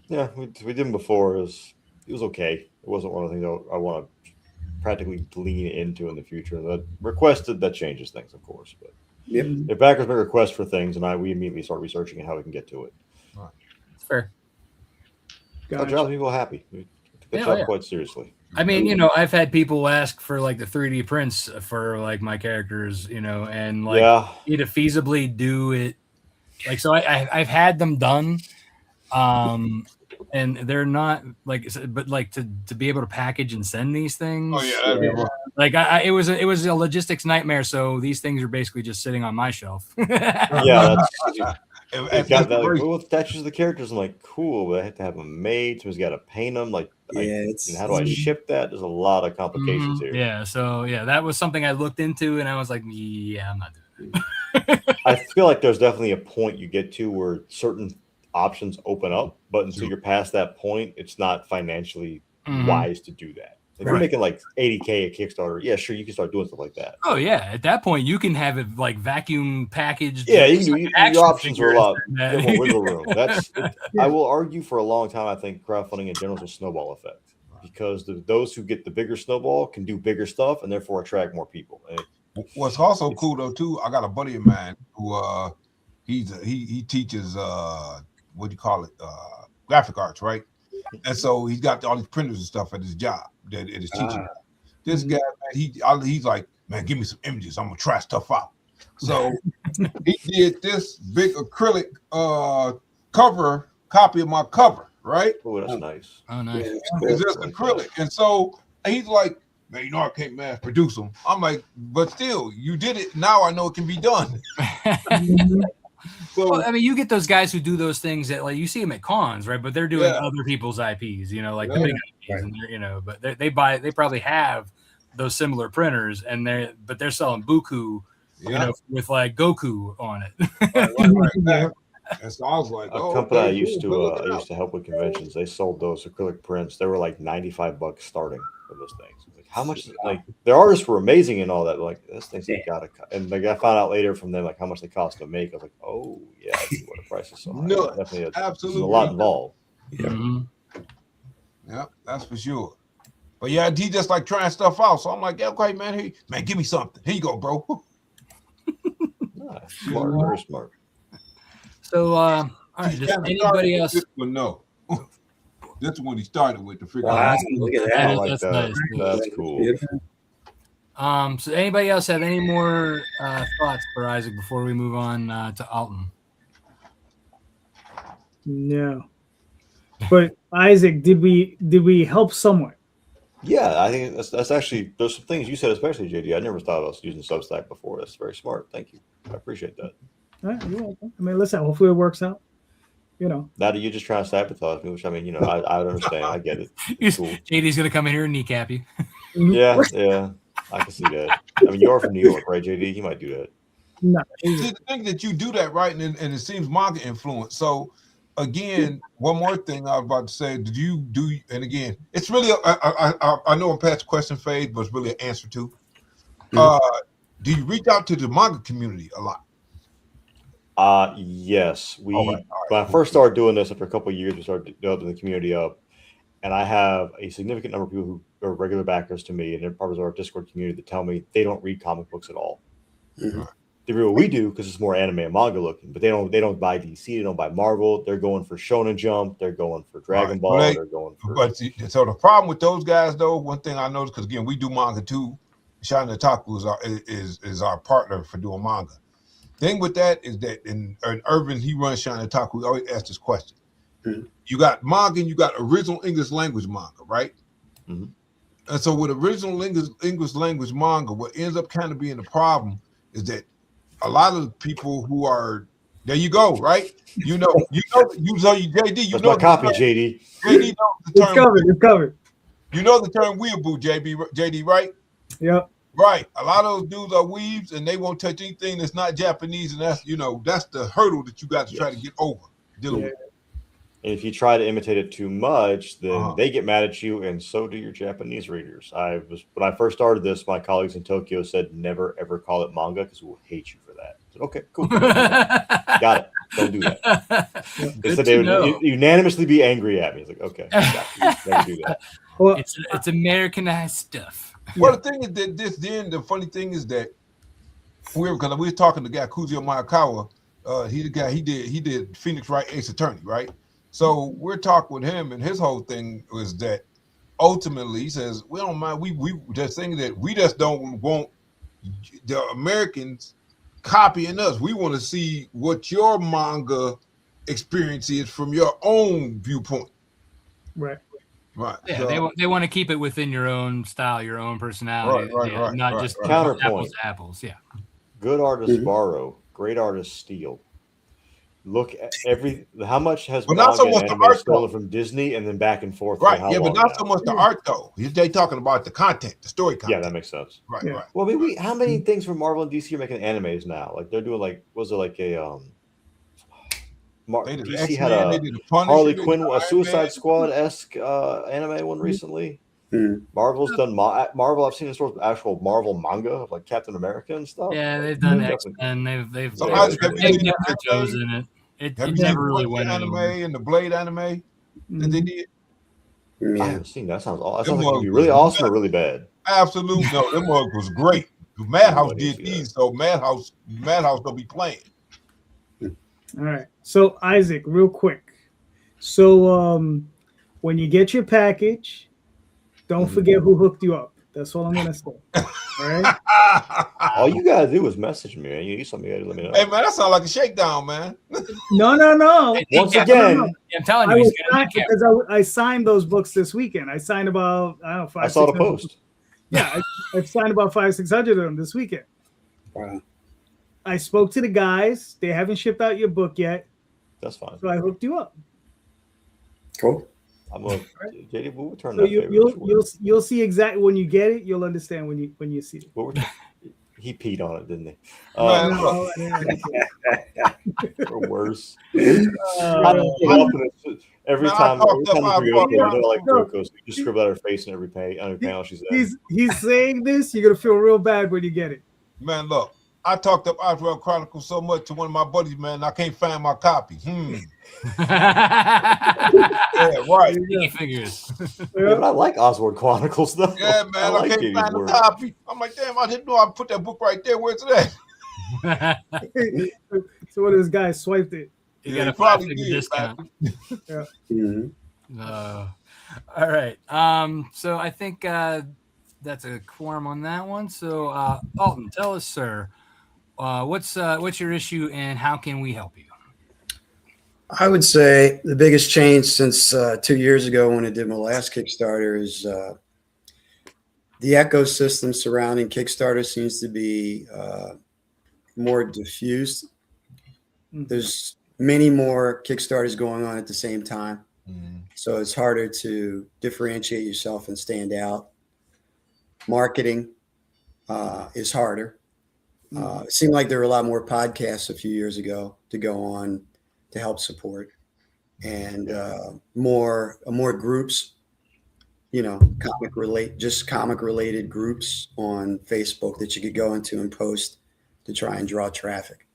Yeah, we did them before. It was okay. It wasn't one of the things I want to practically lean into in the future. That requested that changes things, of course. But if backers make requests for things, and we immediately start researching how we can get to it. It's fair. That drives people happy. We take that job quite seriously. I mean, I've had people ask for like the 3D prints for like my characters, and like me to feasibly do it. Like, so I've had them done. And they're not like, but like to be able to package and send these things. Oh yeah, that'd be rough. Like it was a logistics nightmare. So these things are basically just sitting on my shelf. Yeah, it got that. Like, well, attaches to the characters. I'm like, cool. But I have to have them made. Someone's got to paint them. Like, how do I ship that? There's a lot of complications here. Yeah. So that was something I looked into, and I was like, yeah, I'm not doing that. I feel like there's definitely a point you get to where certain options open up, but until you're past that point, it's not financially wise to do that. If you're making like 80K a Kickstarter, yeah, sure, you can start doing stuff like that. Oh yeah, at that point you can have it like vacuum packaged. Yeah, you can do your options are a lot. figures. You have more wiggle room. I will argue for a long time. I think crowdfunding in general is a snowball effect because those who get the bigger snowball can do bigger stuff and therefore attract more people. What's also cool though too, I got a buddy of mine who he teaches what do you call it, graphic arts, right? And so he's got all these printers and stuff at his job that it is teaching. This guy, man, he's like, man, give me some images. I'm gonna try stuff out. So he did this big acrylic cover copy of my cover, right? Oh, that's nice. Oh, nice. It's just acrylic, and so he's like, man, you know I can't mass produce them. I'm like, but still, you did it. Now I know it can be done. So, well, I mean, you get those guys who do those things that, like, you see them at cons, right? But they're doing other people's IPs, you know, like the big IPs, and you know, but they probably have those similar printers, and they're selling buku, you know, with like Goku on it. right. And so I was like, a company I used to help with conventions. They sold those acrylic prints. They were like $95 starting for those things. Like, how much? Like, their artists were amazing and all that. Like, this thing's gotta. And like, I found out later from them like how much they cost to make. I was like, oh yeah, I see what the price is. So no, definitely, absolutely, a lot involved. Yeah. Yeah, that's for sure. But yeah, he just like trying stuff out. So I'm like, yeah, okay, man. Hey, man, give me something. Here you go, bro. Smart, very smart. So, all right, does anybody else? This one, no. This is when he started with the figure. Wow, look at that. I like That's that. nice. That's cool. So anybody else have any more thoughts for Isaac before we move on to Alton? No. But Isaac, did we help somewhat? Yeah, I think that's actually, there's some things you said, especially JD. I never thought about using Substack before. That's very smart. Thank you. I appreciate that. All right, you're welcome. I mean, listen, hopefully it works out. You know. Now that you're just trying to sabotage me, which I mean, you know, I understand. I get it. Cool. JD's gonna come in here and kneecap you. Yeah, I can see that. I mean, you are from New York, right, JD? You might do that. No. See, the thing that you do that, right, and it seems manga influence. So again, one more thing I was about to say, did you do, and again, it's really, I know I'm past the question phase, but it's really an answer to. Do you reach out to the manga community a lot? Yes. When I first started doing this, after a couple of years, we started building the community up. And I have a significant number of people who are regular backers to me, and they're part of our Discord community that tell me they don't read comic books at all. Mm-hmm. They read what we do because it's more anime and manga looking, but they don't buy DC, they don't buy Marvel. They're going for Shonen Jump, they're going for Dragon Ball, they're going for. But so the problem with those guys, though, one thing I noticed, because again, we do manga too. Shonen Otaku is our partner for doing manga. Thing with that is that in Irvin, he runs Shonen Otaku. We always ask this question. Mm-hmm. You got manga and you got original English language manga, right? Mm-hmm. And so with original English language manga, what ends up kind of being the problem is that a lot of the people who are, there you go, right? JD, you That's know my copy, term, JD. JD knows the term. It's covered. You know the term weeaboo, JD, right? Yep. Right. A lot of those dudes are weebs and they won't touch anything that's not Japanese, and that's the hurdle that you got to try to get over dealing with. And if you try to imitate it too much, then they get mad at you, and so do your Japanese readers. When I first started this, my colleagues in Tokyo said, never ever call it manga because we'll hate you for that. I said, okay, cool. Got it. Don't do that. They said they would unanimously be angry at me. I was like, okay, never do that. Well, it's Americanized stuff. Well, the thing is that the funny thing is that because we were talking to the guy Kuzio Mayakawa, he did Phoenix Wright Ace Attorney, right? So we're talking with him, and his whole thing was that ultimately he says we don't mind. We just think that we just don't want the Americans copying us. We want to see what your manga experience is from your own viewpoint. Right. Right. Yeah, so, they want to keep it within your own style, your own personality. Right, not just counterpoint. Apples to apples. Yeah. Good artists borrow, great artists steal. Look at how much has not so much the art stolen from Disney and then back and forth. Right. Yeah, but not so much the art though. They talking about the content, the story content. Yeah, that makes sense. Right. Yeah. Right. Well, I mean, how many things from Marvel and DC are making animes now? Like they're doing DC had a Harley Quinn, a Suicide Squad-esque anime one recently. Marvel's done Marvel. I've seen the sort of actual Marvel manga of like Captain America and stuff. Yeah, they've done X-Men. They've So, Isaac, have you dipped seen their toes in it. It Have you seen never the really Punisher went anime anywhere. and the Blade anime that they did? I Yeah. haven't seen that. Sounds like Them it could be mugs really was awesome or really bad. Absolutely no. Them mugs was great. Madhouse I need to did see that. these, so Madhouse don't be playing. All right. So Isaac, real quick. So when you get your package, don't forget who hooked you up. That's all I'm gonna say. All right. All you gotta do is message me, man. You need something, you gotta let me know. Hey man, that sounds like a shakedown, man. No. Once Yeah, again, I'm telling I you, he's was gonna signed, because I signed those books this weekend. I signed about I don't know 500. I saw the post. Yeah, I signed about 500-600 of them this weekend. Wow. I spoke to the guys. They haven't shipped out your book yet, That's fine. so I hooked you up. Cool. I'm gonna JD. What would turn So that favor? you'll see exactly when you get it. You'll understand when you see it. What would he peed on it, didn't he? Man, No, Or worse. uh, Every Man, I time talked we about bring it up, you know, like No. Broco, so you just scribble out her face in every panel she's in. he's saying this. You're gonna feel real bad when you get it. man, look. I talked up Oswald Chronicles so much to one of my buddies, man. I can't find my copy. Yeah, right. Sticky figures. Yeah, but I like Oswald Chronicles, though. Yeah, man. I can't JD's find the work. copy. I'm like, damn, I didn't know I put that book right there. Where's it at? So one of those guys swiped it. You Yeah, got a he probably 5-figure did, discount. Mm-hmm. All right. So I think that's a quorum on that one. So Alton, tell us, sir, what's your issue and how can we help you? I would say the biggest change since 2 years ago when I did my last Kickstarter is the ecosystem surrounding Kickstarter seems to be more diffused. There's many more Kickstarters going on at the same time. So it's harder to differentiate yourself and stand out. Marketing is harder. It seemed like there were a lot more podcasts a few years ago to go on to help support, and more groups, comic related groups on Facebook that you could go into and post to try and draw traffic.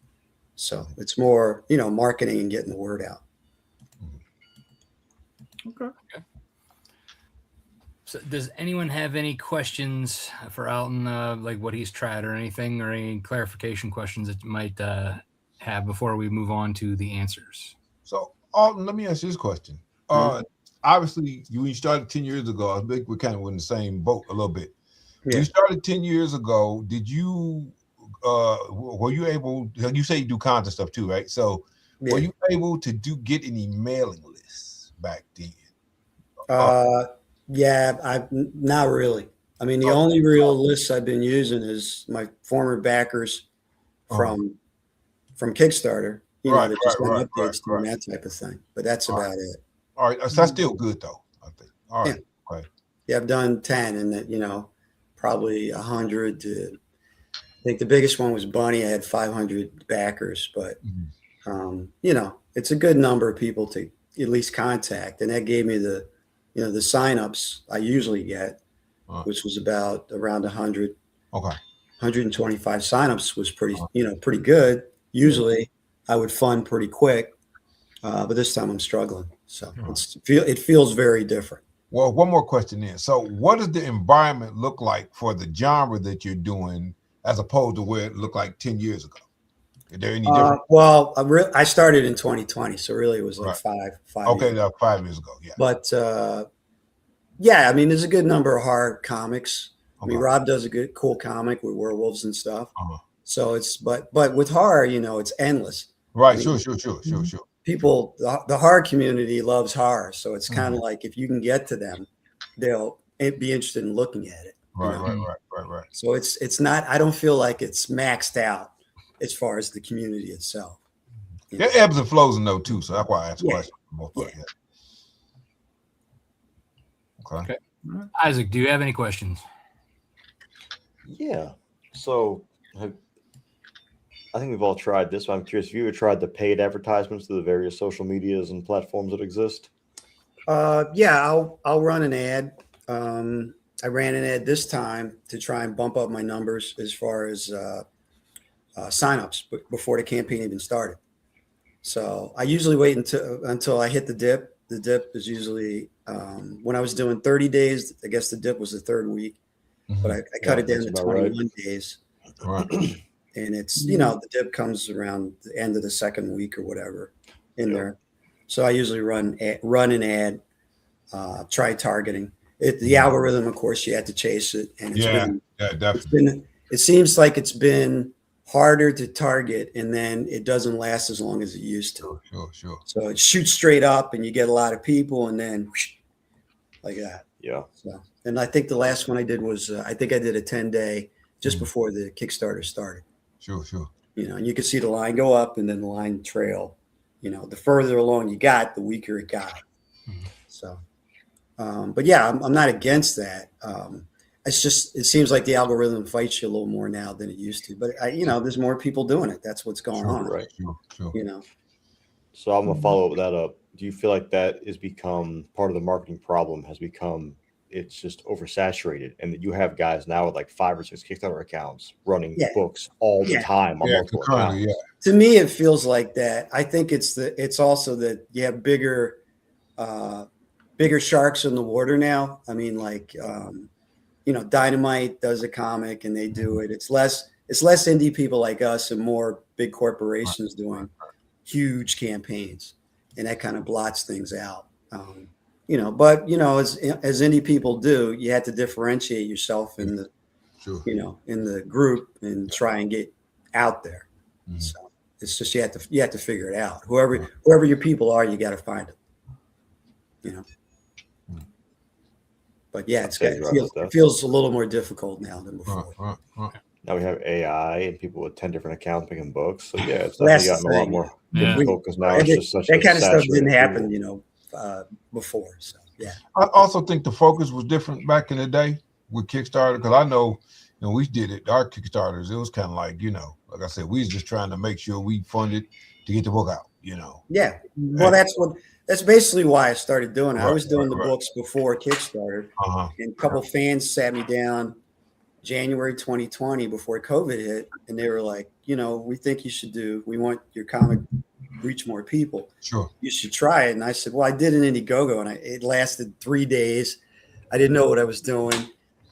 So it's more, marketing and getting the word out. Okay. So does anyone have any questions for Alton, like what he's tried or anything, or any clarification questions that you might have before we move on to the answers? So, Alton, let me ask you this question. Obviously, you started 10 years ago. I think we're kind of in the same boat a little bit. Yeah. You started 10 years ago. Did you, were you able, you say you do content stuff too, right? So, were you able to get any mailing lists back then? Yeah, not really. I mean, the only real lists I've been using is my former backers from Kickstarter, that just want updates to and that type of thing. But that's about it. All right, so that's still good though, I think. All right, right. Yeah, I've done 10, and that probably 100 to. I think the biggest one was Bunny. I had 500 backers, but it's a good number of people to at least contact, and that gave me the signups I usually get, which was around 100. Okay. 125 signups was pretty good. Usually I would fund pretty quick, but this time I'm struggling. So it feels very different. Well, one more question then. So what does the environment look like for the genre that you're doing as opposed to where it looked like 10 years ago? Is there any difference? Well, I started in 2020, so really it was like five. Okay, now 5 years ago, yeah. But yeah, I mean, there's a good number of horror comics. I mean, Rob does a good, cool comic with werewolves and stuff. So it's, but with horror, it's endless. Right, sure. People, the horror community loves horror, so it's kind of like if you can get to them, they'll be interested in looking at it. Right. So it's not. I don't feel like it's maxed out as far as the community itself. There ebbs and flows in though too, so that's why I asked the question. Okay. Isaac, do you have any questions? Yeah. So I think we've all tried this, but I'm curious if you ever tried the paid advertisements to the various social medias and platforms that exist. Yeah, I'll run an ad. I ran an ad this time to try and bump up my numbers as far as signups before the campaign even started. So I usually wait until I hit the dip. The dip is usually when I was doing 30 days. I guess the dip was the third week, but I cut it down to 21 days. Right. And it's, the dip comes around the end of the second week or whatever in there. So I usually run an ad, try targeting it. The algorithm, of course, you have to chase it. And Definitely. It seems like it's been harder to target, and then it doesn't last as long as it used to. Sure. So it shoots straight up and you get a lot of people, and then whoosh, like that. Yeah. So, and I think the last one I did was, I think I did a 10-day just before the Kickstarter started. Sure. And you could see the line go up and then the line trail. The further along you got, the weaker it got. So, but yeah, I'm not against that. It's just, it seems like the algorithm fights you a little more now than it used to. But there's more people doing it. That's what's going on. Right. Sure. So I'm gonna follow that up. Do you feel like that has become part of the marketing problem? Has become it's just oversaturated, and that you have guys now with like 5 or 6 Kickstarter accounts running books all the time on multiple accounts. To me, it feels like that. I think it's also that you have bigger sharks in the water now. I mean, like Dynamite does a comic and they do it. It's less indie people like us and more big corporations doing huge campaigns, and that kind of blots things out. But as indie people do, you have to differentiate yourself in the in the group and try and get out there. So it's just you have to figure it out. Whoever your people are, you got to find them. But yeah, it feels a little more difficult now than before. Now we have AI and people with 10 different accounts making books. So yeah, it's definitely gotten a lot more difficult because now it's just such that kind of stuff didn't happen, before. So yeah. I also think the focus was different back in the day with Kickstarter, because I know, we did it. Our Kickstarters, it was kind of like, like I said, we was just trying to make sure we funded to get the book out. Yeah. Well, that's basically why I started doing it. I was doing the books before Kickstarter, and a couple fans sat me down January 2020 before COVID hit, and they were like, we think we want your comic reach more people. Sure. You should try it. And I said, well, I did an Indiegogo, and it lasted 3 days. I didn't know what I was doing.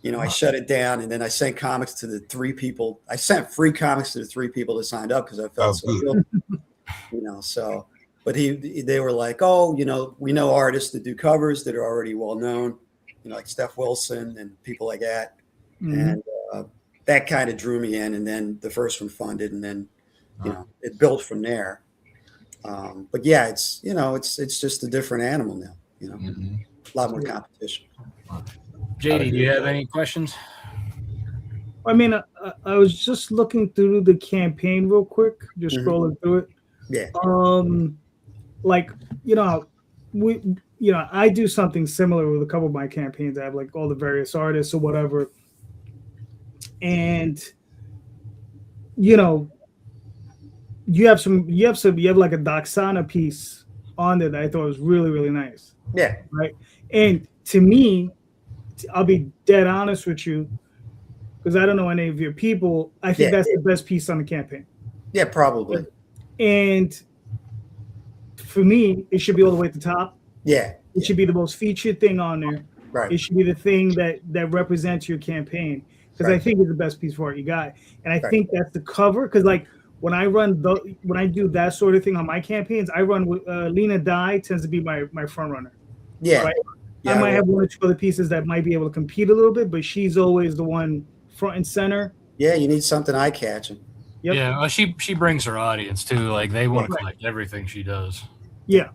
I shut it down, and then I sent comics to the 3 people. I sent free comics to the 3 people that signed up because I felt so good. So, but they were like, oh, we know artists that do covers that are already well known, like Steph Wilson and people like that. And that kind of drew me in, and then the first one funded, and then it built from there. But yeah, it's just a different animal now. A lot more competition. JD, do you have any questions? I mean, I was just looking through the campaign real quick, just scrolling through it. Yeah. I do something similar with a couple of my campaigns. I have like all the various artists or whatever. And you have like a Doxana piece on there that I thought was really, really nice. Yeah. Right. And to me, I'll be dead honest with you, because I don't know any of your people. I think that's the best piece on the campaign. Yeah, probably. And for me, it should be all the way at the top. Yeah. It should be the most featured thing on there. Right. It should be the thing that represents your campaign, because I think it's the best piece for it you got. And I think that's the cover, because like when I do that sort of thing on my campaigns, I run with Lena Dye tends to be my front runner. Yeah. Right? I might have 1 or 2 other pieces that might be able to compete a little bit, but she's always the one front and center. Yeah, you need something eye-catching. Yep. Yeah, well, she brings her audience too. Like they want to collect everything she does. Yeah,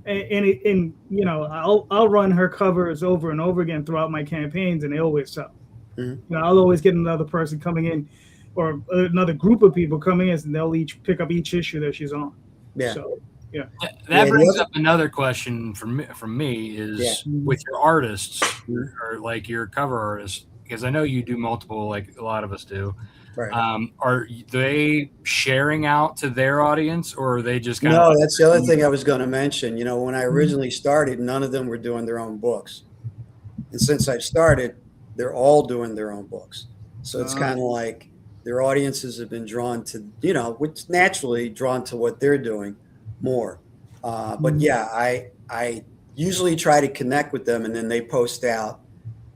and I'll run her covers over and over again throughout my campaigns, and they always sell. I'll always get another person coming in, or another group of people coming in, and they'll each pick up each issue that she's on. Yeah. So yeah. That brings up another question from me is with your artists or like your cover artists, because I know you do multiple, like a lot of us do. Right. Are they sharing out to their audience, or are they just kind of? No, that's the other thing I was going to mention. When I originally started, none of them were doing their own books. And since I've started, they're all doing their own books. So it's kind of like their audiences have been drawn to, which naturally drawn to what they're doing more. But yeah, I usually try to connect with them, and then they post out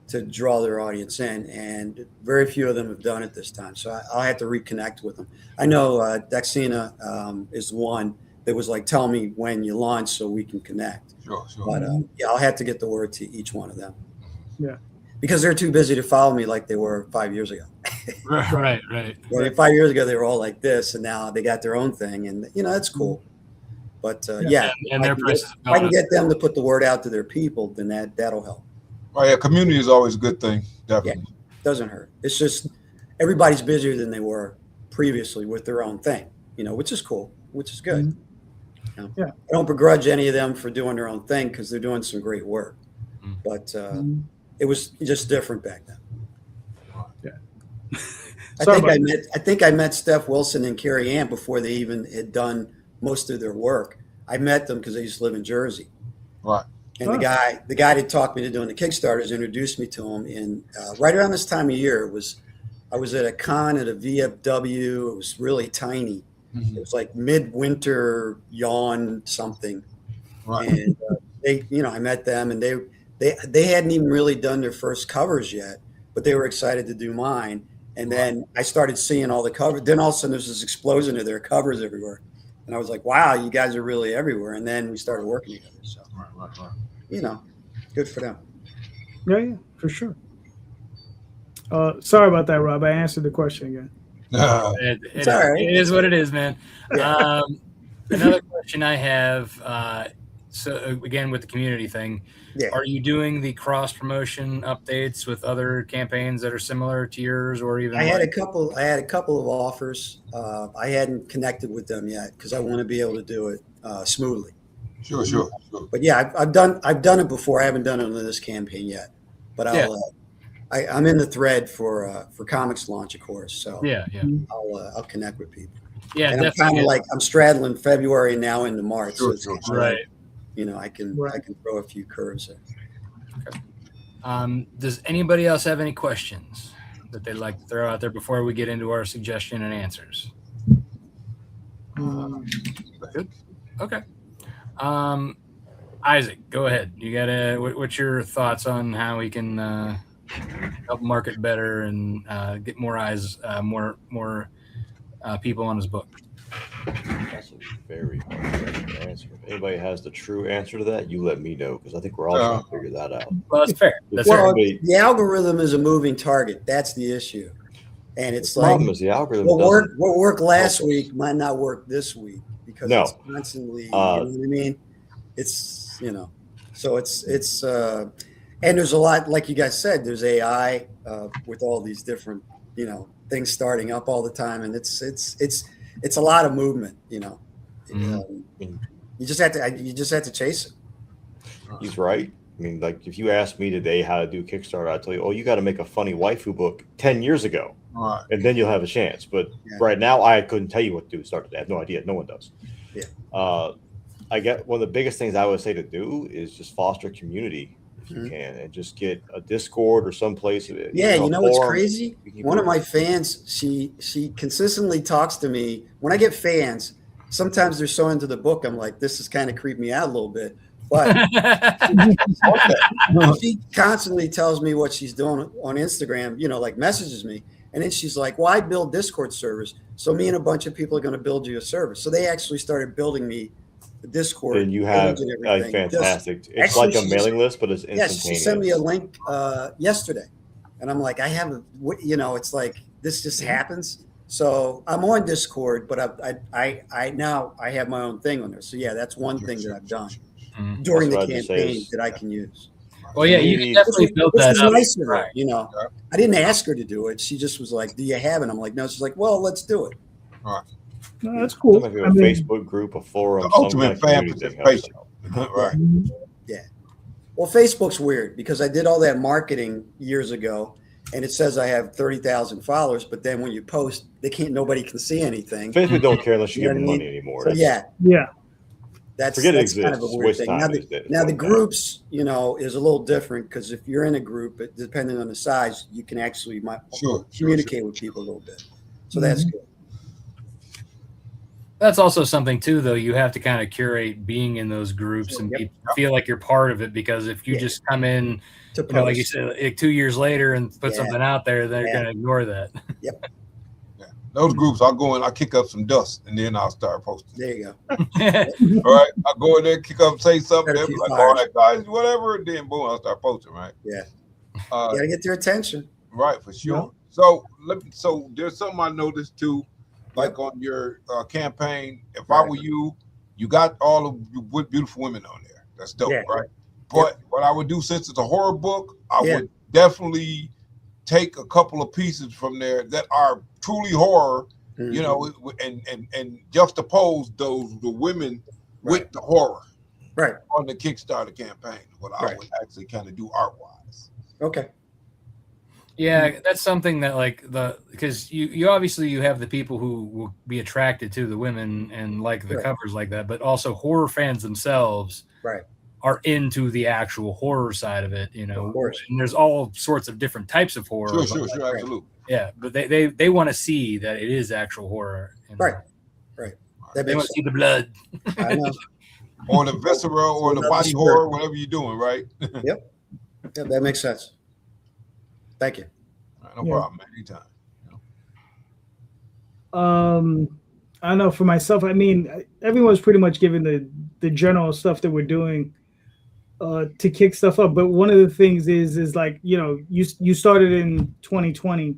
to draw their audience in, and very few of them have done it this time. So I'll have to reconnect with them. I know Dexina is one that was like, tell me when you launch so we can connect. Sure. But yeah, I'll have to get the word to each one of them. Yeah. Because they're too busy to follow me like they were 5 years ago. Right. Yeah, 5 years ago, they were all like this, and now they got their own thing, and that's cool. But yeah, and their prices. if I can get them to put the word out to their people, then that'll help. Oh yeah, community is always a good thing. Definitely. Yeah, doesn't hurt. It's just everybody's busier than they were previously with their own thing, which is cool, which is good. Yeah. I don't begrudge any of them for doing their own thing because they're doing some great work. But it was just different back then. Yeah. I think I met Steph Wilson and Carrie Ann before they even had done most of their work. I met them because they used to live in Jersey. Right. And the guy that talked me to doing the Kickstarters introduced me to him in right around this time of year. I was at a con at a VFW. It was really tiny. It was like midwinter yawn something. Right. And I met them, and they hadn't even really done their first covers yet, but they were excited to do mine. And then I started seeing all the covers. Then all of a sudden there's this explosion of their covers everywhere. And I was like, wow, you guys are really everywhere. And then we started working together. So, Right. Good for them. Yeah, for sure. Sorry about that, Rob. I answered the question again. It's all right. It is what it is, man. Yeah. Another question I have, so again, with the community thing, are you doing the cross promotion updates with other campaigns that are similar to yours, or even? I had a couple of offers. I hadn't connected with them yet because I want to be able to do it smoothly. Sure. But yeah, I've done it before. I haven't done it on this campaign yet, but I'm in the thread for comics launch, of course. So I'll connect with people. Yeah, and I'm kind of like I'm straddling February now into March. Sure, so it's right. I can throw a few curves there. Okay. Does anybody else have any questions that they'd like to throw out there before we get into our suggestion and answers? Good. Okay. Isaac, go ahead. You got what's your thoughts on how we can help market better and get more eyes, more people on his book? That's a very hard to answer. If anybody has the true answer to that, you let me know, because I think we're all trying to figure that out. Well, that's fair. The algorithm is a moving target. That's the issue. And it's the like problem is the algorithm what worked last week might not work this week because it's constantly, you know what I mean? It's, so it's and there's a lot, like you guys said, there's AI with all these different, things starting up all the time. And it's a lot of movement, you just have to chase it. He's right. I mean, like if you asked me today how to do Kickstarter, I'd tell you, you got to make a funny waifu book 10 years ago. Right. And then you'll have a chance. But right now, I couldn't tell you what to do to start today. I have no idea. No one does. Yeah. I get one of the biggest things I would say to do is just foster community if you can, and just get a Discord or someplace. Yeah, what's crazy? One of my fans, she consistently talks to me. When I get fans, sometimes they're so into the book, I'm like, this is kind of creeped me out a little bit. But she constantly tells me what she's doing on Instagram, like messages me. And then she's like, well, I build Discord servers. So me and a bunch of people are going to build you a server. So they actually started building me the Discord. And you have fantastic. It's like a mailing list, but it's instantaneous. Yeah, she sent me a link yesterday. And I'm like, it's like, this just happens. So I'm on Discord, but I now have my own thing on there. So yeah, that's one thing that I've done during the campaign that I can use. Well, yeah, you definitely built that up. Nice of her, I didn't ask her to do it. She just was like, do you have it? I'm like, no. She's like, well, let's do it. All right. No, that's cool. Like a Facebook group, a forum, the ultimate fan participation. Right. Yeah. Well, Facebook's weird because I did all that marketing years ago, and it says I have 30,000 followers, but then when you post, nobody can see anything. Facebook don't care unless you give them money anymore. So, yeah. that's Forget it that's kind of a exists. weird Waste thing. time Now these the, days. now the Like that. groups, you know, is a little different because if you're in a group, depending on the size, you can actually communicate with people a little bit. So that's good. That's also something too, though. You have to kind of curate being in those groups and feel like you're part of it, because if you just come in, To you know, like you post. said, like 2 years later and put something out there, they're going to ignore that. Yep. Those groups, I'll go in, I'll kick up some dust, and then I'll start posting. There you go. All right, I'll go in there, kick up, say something, Better they'll be keep like, fires. all right, guys, whatever, and then boom, I'll start posting, right? Yeah. Uh, You gotta get their attention. right, for sure. Yeah. So there's something I noticed too, like Yep. on your campaign. If Right. I were you, you got all of your beautiful women on there. That's dope, Yeah. right? But what I would do, since it's a horror book, I Yeah. would definitely take a couple of pieces from there that are truly horror, you know, and juxtapose the women with the horror, Right. on the Kickstarter campaign. What I would actually kind of do art wise. Okay. Yeah, that's something that because you obviously you have the people who will be attracted to the women and like the covers like that, but also horror fans themselves are into the actual horror side of it, you know. Of course. And there's all sorts of different types of horror. Sure, absolutely. Yeah, but they want to see that it is actual horror. You know? Right. They want to see the blood. I know. Or the viscera or the body horror, whatever you're doing, right? Yep. Yeah, that makes sense. Thank you. No problem, man. Anytime. I know for myself, I mean, everyone's pretty much given the general stuff that we're doing to kick stuff up. But one of the things is like, you know, you started in 2020,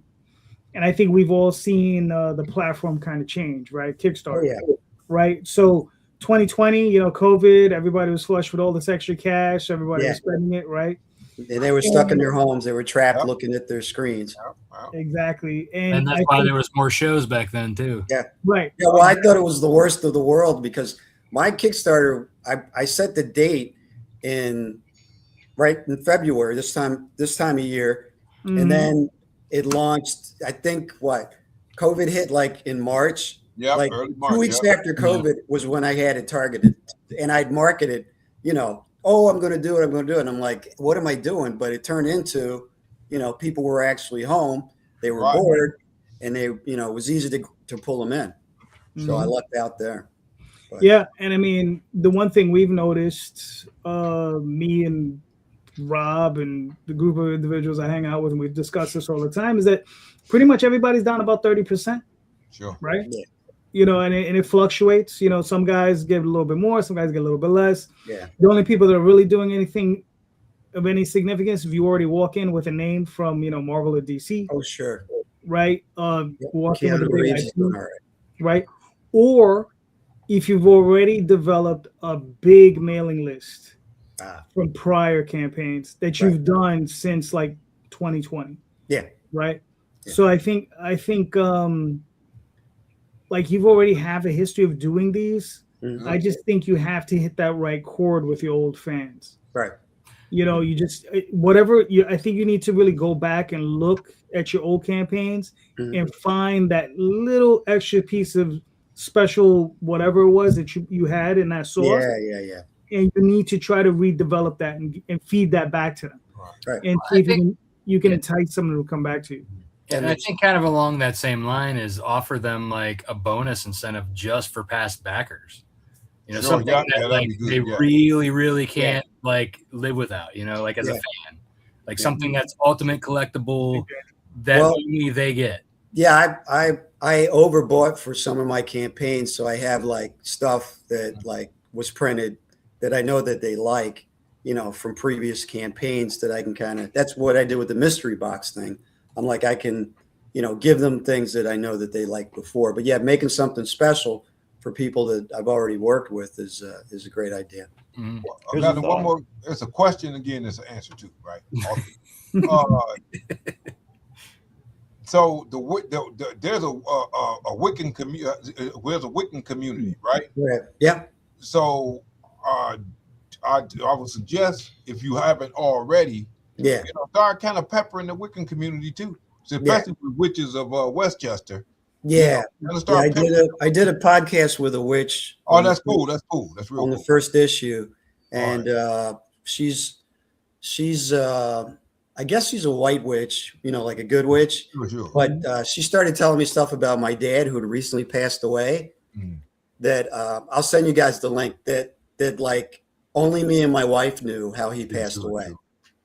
and I think we've all seen the platform kind of change, right? Kickstarter. Oh, yeah. Right. So 2020, you know, COVID, everybody was flush with all this extra cash. Everybody was spending it, right? And they were stuck in their homes. They were trapped looking at their screens. Exactly. And that's why there was more shows back then too. Yeah. Right. Yeah, well, I thought it was the worst of the world because my Kickstarter, I set the date right in February, this time of year. Mm-hmm. And then it launched, I think COVID hit like in March. Yeah, like early March, 2 weeks after COVID was when I had it targeted, and I'd marketed, you know, I'm going to do it. And I'm like, what am I doing? But it turned into, you know, people were actually home. They were bored, and they, you know, it was easy to pull them in. So I lucked out there. But. Yeah. And I mean, the one thing we've noticed, me and Rob and the group of individuals I hang out with, and we've discussed this all the time, is that pretty much everybody's down about 30%. Sure. Right. Yeah. You know, and it fluctuates. You know, some guys get a little bit more, some guys get a little bit less. Yeah. The only people that are really doing anything of any significance, if you already walk in with a name from, you know, Marvel or DC. Oh, sure. Right. Walk in with a Reeves big doing IP, all right. right. Or if you've already developed a big mailing list from prior campaigns that you've done since like 2020. Yeah. Right. Yeah. So I think like you've already have a history of doing these. Mm-hmm. I just think you have to hit that right chord with your old fans. Right. You know, you just I think you need to really go back and look at your old campaigns and find that little extra piece of special whatever it was that you had in that source. Yeah. And you need to try to redevelop that and feed that back to them. Right. And see if you can entice someone to come back to you. And I think kind of along that same line is offer them like a bonus incentive just for past backers. You know, something that like they really, really can't like live without, you know, like as a fan. Like something that's ultimate collectible that only they get. Yeah, I overbought for some of my campaigns, so I have like stuff that like was printed that I know that they like, you know, from previous campaigns that I can that's what I did with the mystery box thing. I'm like, I can, you know, give them things that I know that they liked before. But yeah, making something special for people that I've already worked with is a great idea. Mm-hmm. Well, one more. It's a question again. It's an answer to, right? So there's a Wiccan community. There's a Wiccan community, right? Yeah. So I would suggest, if you haven't already, you know, start kind of peppering the Wiccan community too, so especially with witches of Westchester. Yeah. Kind of Yeah, start I did a podcast with a witch. Oh, that's cool. That's cool. That's real on cool. the first issue, and All she's I guess she's a white witch, like a good witch. Sure. But she started telling me stuff about my dad who had recently passed away. Mm. That I'll send you guys the link. That like only me and my wife knew how he passed away. Sure.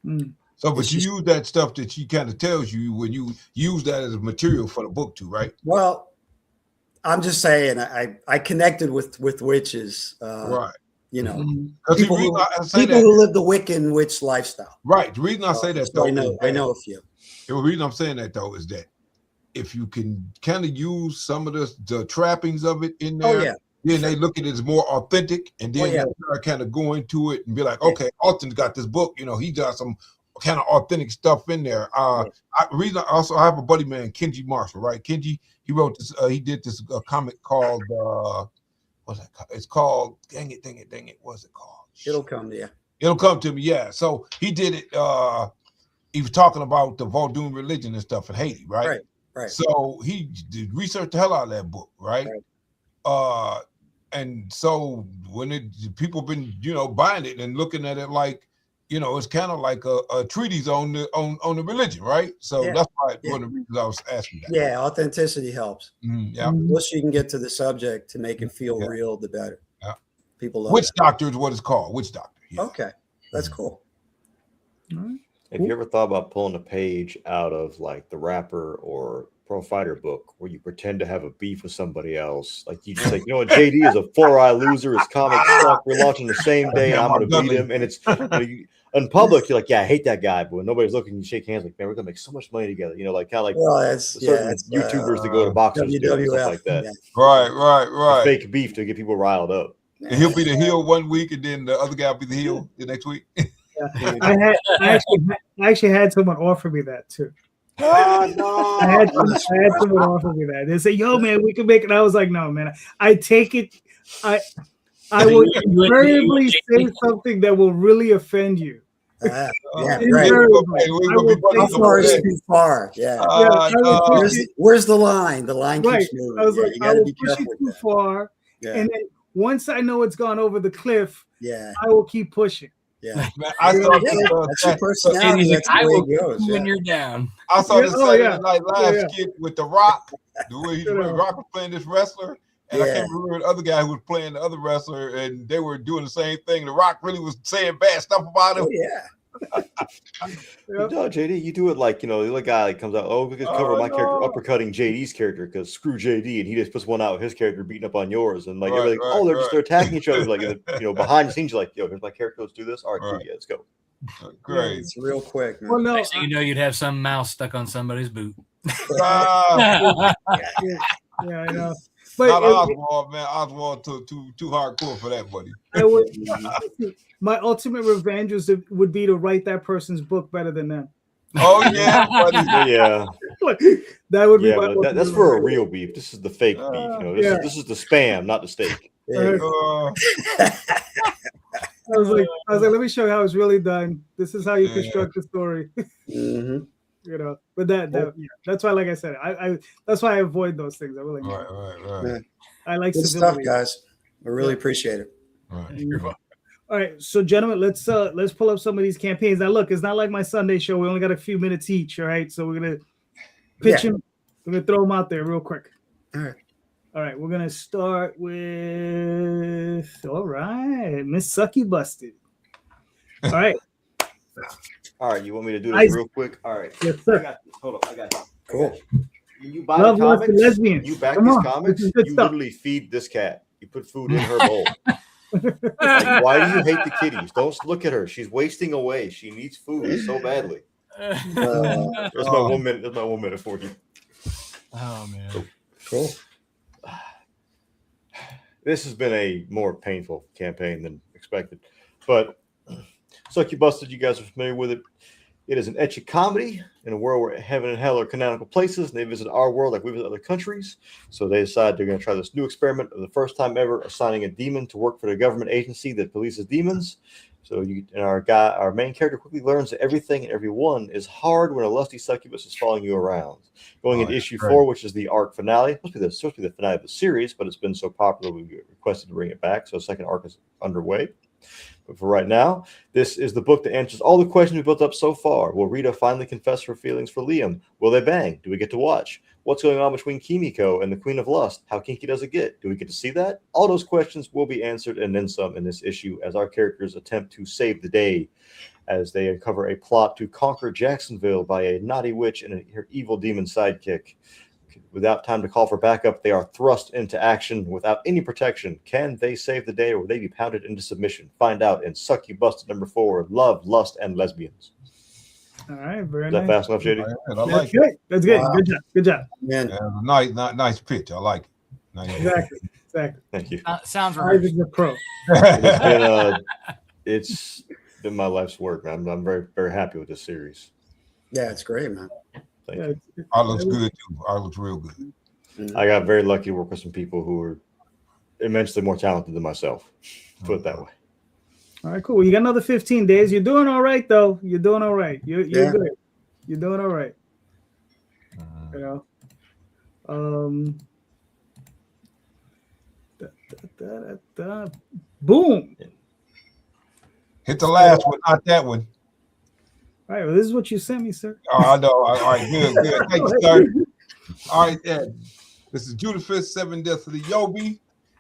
Mm. So, but you use that stuff that she kind of tells you when you use that as material for the book too, right? Well, I'm just saying I connected with witches. Right. Mm. People who live the Wiccan witch lifestyle. Right. The reason I say that, So though, I know a few. The reason I'm saying that, though, is that if you can kind of use some of the trappings of it in there, then they look at it as more authentic, and then they start kind of go into it and be like, okay, Alton's got this book, he got some kind of authentic stuff in there. I have a buddy man, Kenji Marshall, right? Kenji, he wrote this, he did this comic called what's that called? It's called dang it, what's it called? It'll come to you. It'll come to me, yeah. So he did it, he was talking about the Vodun religion and stuff in Haiti, right? Right. So he did research the hell out of that book, right? And so when people been buying it and looking at it like it's kind of like a treatise on the religion, right? So that's why one of the reasons I was asking that. Yeah, authenticity helps. Yeah. The closer you can get to the subject to make it feel real, the better. Yeah. People love Witch Doctor is what it's called. Witch Doctor. Yeah. Okay, that's cool. Have you ever thought about pulling a page out of like the Rapper or Pro Fighter book where you pretend to have a beef with somebody else? Like you just like, what, JD is a 4-eye loser, his comic suck, we're launching the same day, and I'm gonna beat him. And it's in public, you're like, yeah, I hate that guy, but when nobody's looking, you shake hands like, man, we're gonna make so much money together. Like kind of like certain YouTubers that go to boxers do and stuff like that. Yeah. Right. Fake beef to get people riled up. And he'll be the heel one week, and then the other guy will be the heel the next week. I actually had someone offer me that too. Oh, no. I had someone offer me that. They say, "Yo, man, we can make it." I was like, "No, man. I take it. I will invariably say something that will really offend you." Right. Too far is too far. Yeah. Where's the line? The line keeps moving. I was like, you I gotta will be push careful it too far, and then once I know it's gone over the cliff, I will keep pushing. Yeah, man, I saw that's your personality. That's the way it goes. When you're down. I saw this Saturday Night Live skit with The Rock, the way Rock was playing this wrestler, and I can't remember the other guy who was playing the other wrestler, and they were doing the same thing. The Rock really was saying bad stuff about him. Oh, yeah. JD, you do it like the other guy like comes out. Oh, we can cover my character uppercutting JD's character because screw JD, and he just puts one out with his character beating up on yours, and like everything. They're attacking each other. Like behind the scenes, you're like, yo, here's my character. Let's do this. All right, cool, yeah, let's go. Great. It's real quick, man. Well, no, Next thing you know, you'd have some mouse stuck on somebody's boot. Yeah, I know. But not Oswald, man. Oswald too hardcore for that, buddy. My ultimate revenge would be to write that person's book better than them. Oh yeah, buddy. Yeah. That would be that's for a real beef. This is the fake beef. This is the spam, not the steak. I was like, let me show you how it's really done. This is how you construct the story. But that's why, like I said, I that's why I avoid those things. I really right. I like good stuff, guys. I really appreciate it. All right, so gentlemen, let's pull up some of these campaigns. Now, look, it's not like my Sunday show. We only got a few minutes each. All right, so we're gonna pitch them. We're gonna throw them out there real quick. All right, we're gonna start with Miss Sucky Busted. All right. All right, you want me to do this real quick? All right. Yes, sir. I got this. Hold up, I got this. Cool. You buy the comics, lesbians. you back these comics, you literally feed this cat. You put food in her bowl. Like, why do you hate the kitties? Don't look at her. She's wasting away. She needs food so badly. That's my 1 minute. That's my 1 minute for you. Oh man. Cool. This has been a more painful campaign than expected, but Sucky Busted, you guys are familiar with it. It is an etchy comedy in a world where heaven and hell are canonical places, and they visit our world like we visit other countries. So they decide they're going to try this new experiment of the first time ever assigning a demon to work for the government agency that polices demons. So our main character quickly learns that everything and everyone is hard when a lusty succubus is following you around. Going into issue 4, which is the arc finale. It's supposed to be the finale of the series, but it's been so popular we requested to bring it back. So the second arc is underway. But for right now, this is the book that answers all the questions we built up so far. Will Rita finally confess her feelings for Liam? Will they bang? Do we get to watch? What's going on between Kimiko and the Queen of Lust? How kinky does it get? Do we get to see that? All those questions will be answered and then some in this issue as our characters attempt to save the day as they uncover a plot to conquer Jacksonville by a naughty witch and her evil demon sidekick. Without time to call for backup, they are thrust into action without any protection. Can they save the day or will they be pounded into submission? Find out in Suck You Busted number 4, Love, Lust, and Lesbians. All right, very Is nice. that fast enough, JD? That's good. That's good. Wow. Good job. Good job. Man, Nice pitch. I like it. Nice. Exactly. Thank you. Sounds right. Isaac's a pro. It's been my life's work, man. I'm very, very happy with this series. yeah, it's great, man. Thank you. Art looks good too. Art looks real good. I got very lucky to work with some people who are immensely more talented than myself. Put it that way. All right, cool. You got another 15 days. You're doing all right, though. You're doing all right. You're good. You're doing all right. You know. Boom. Hit the last one, not that one. All right. Well, this is what you sent me, sir. Oh, I know. All right, good. Thank you, sir. All right, this is Judas Fist, 7 Deaths of the Yobi.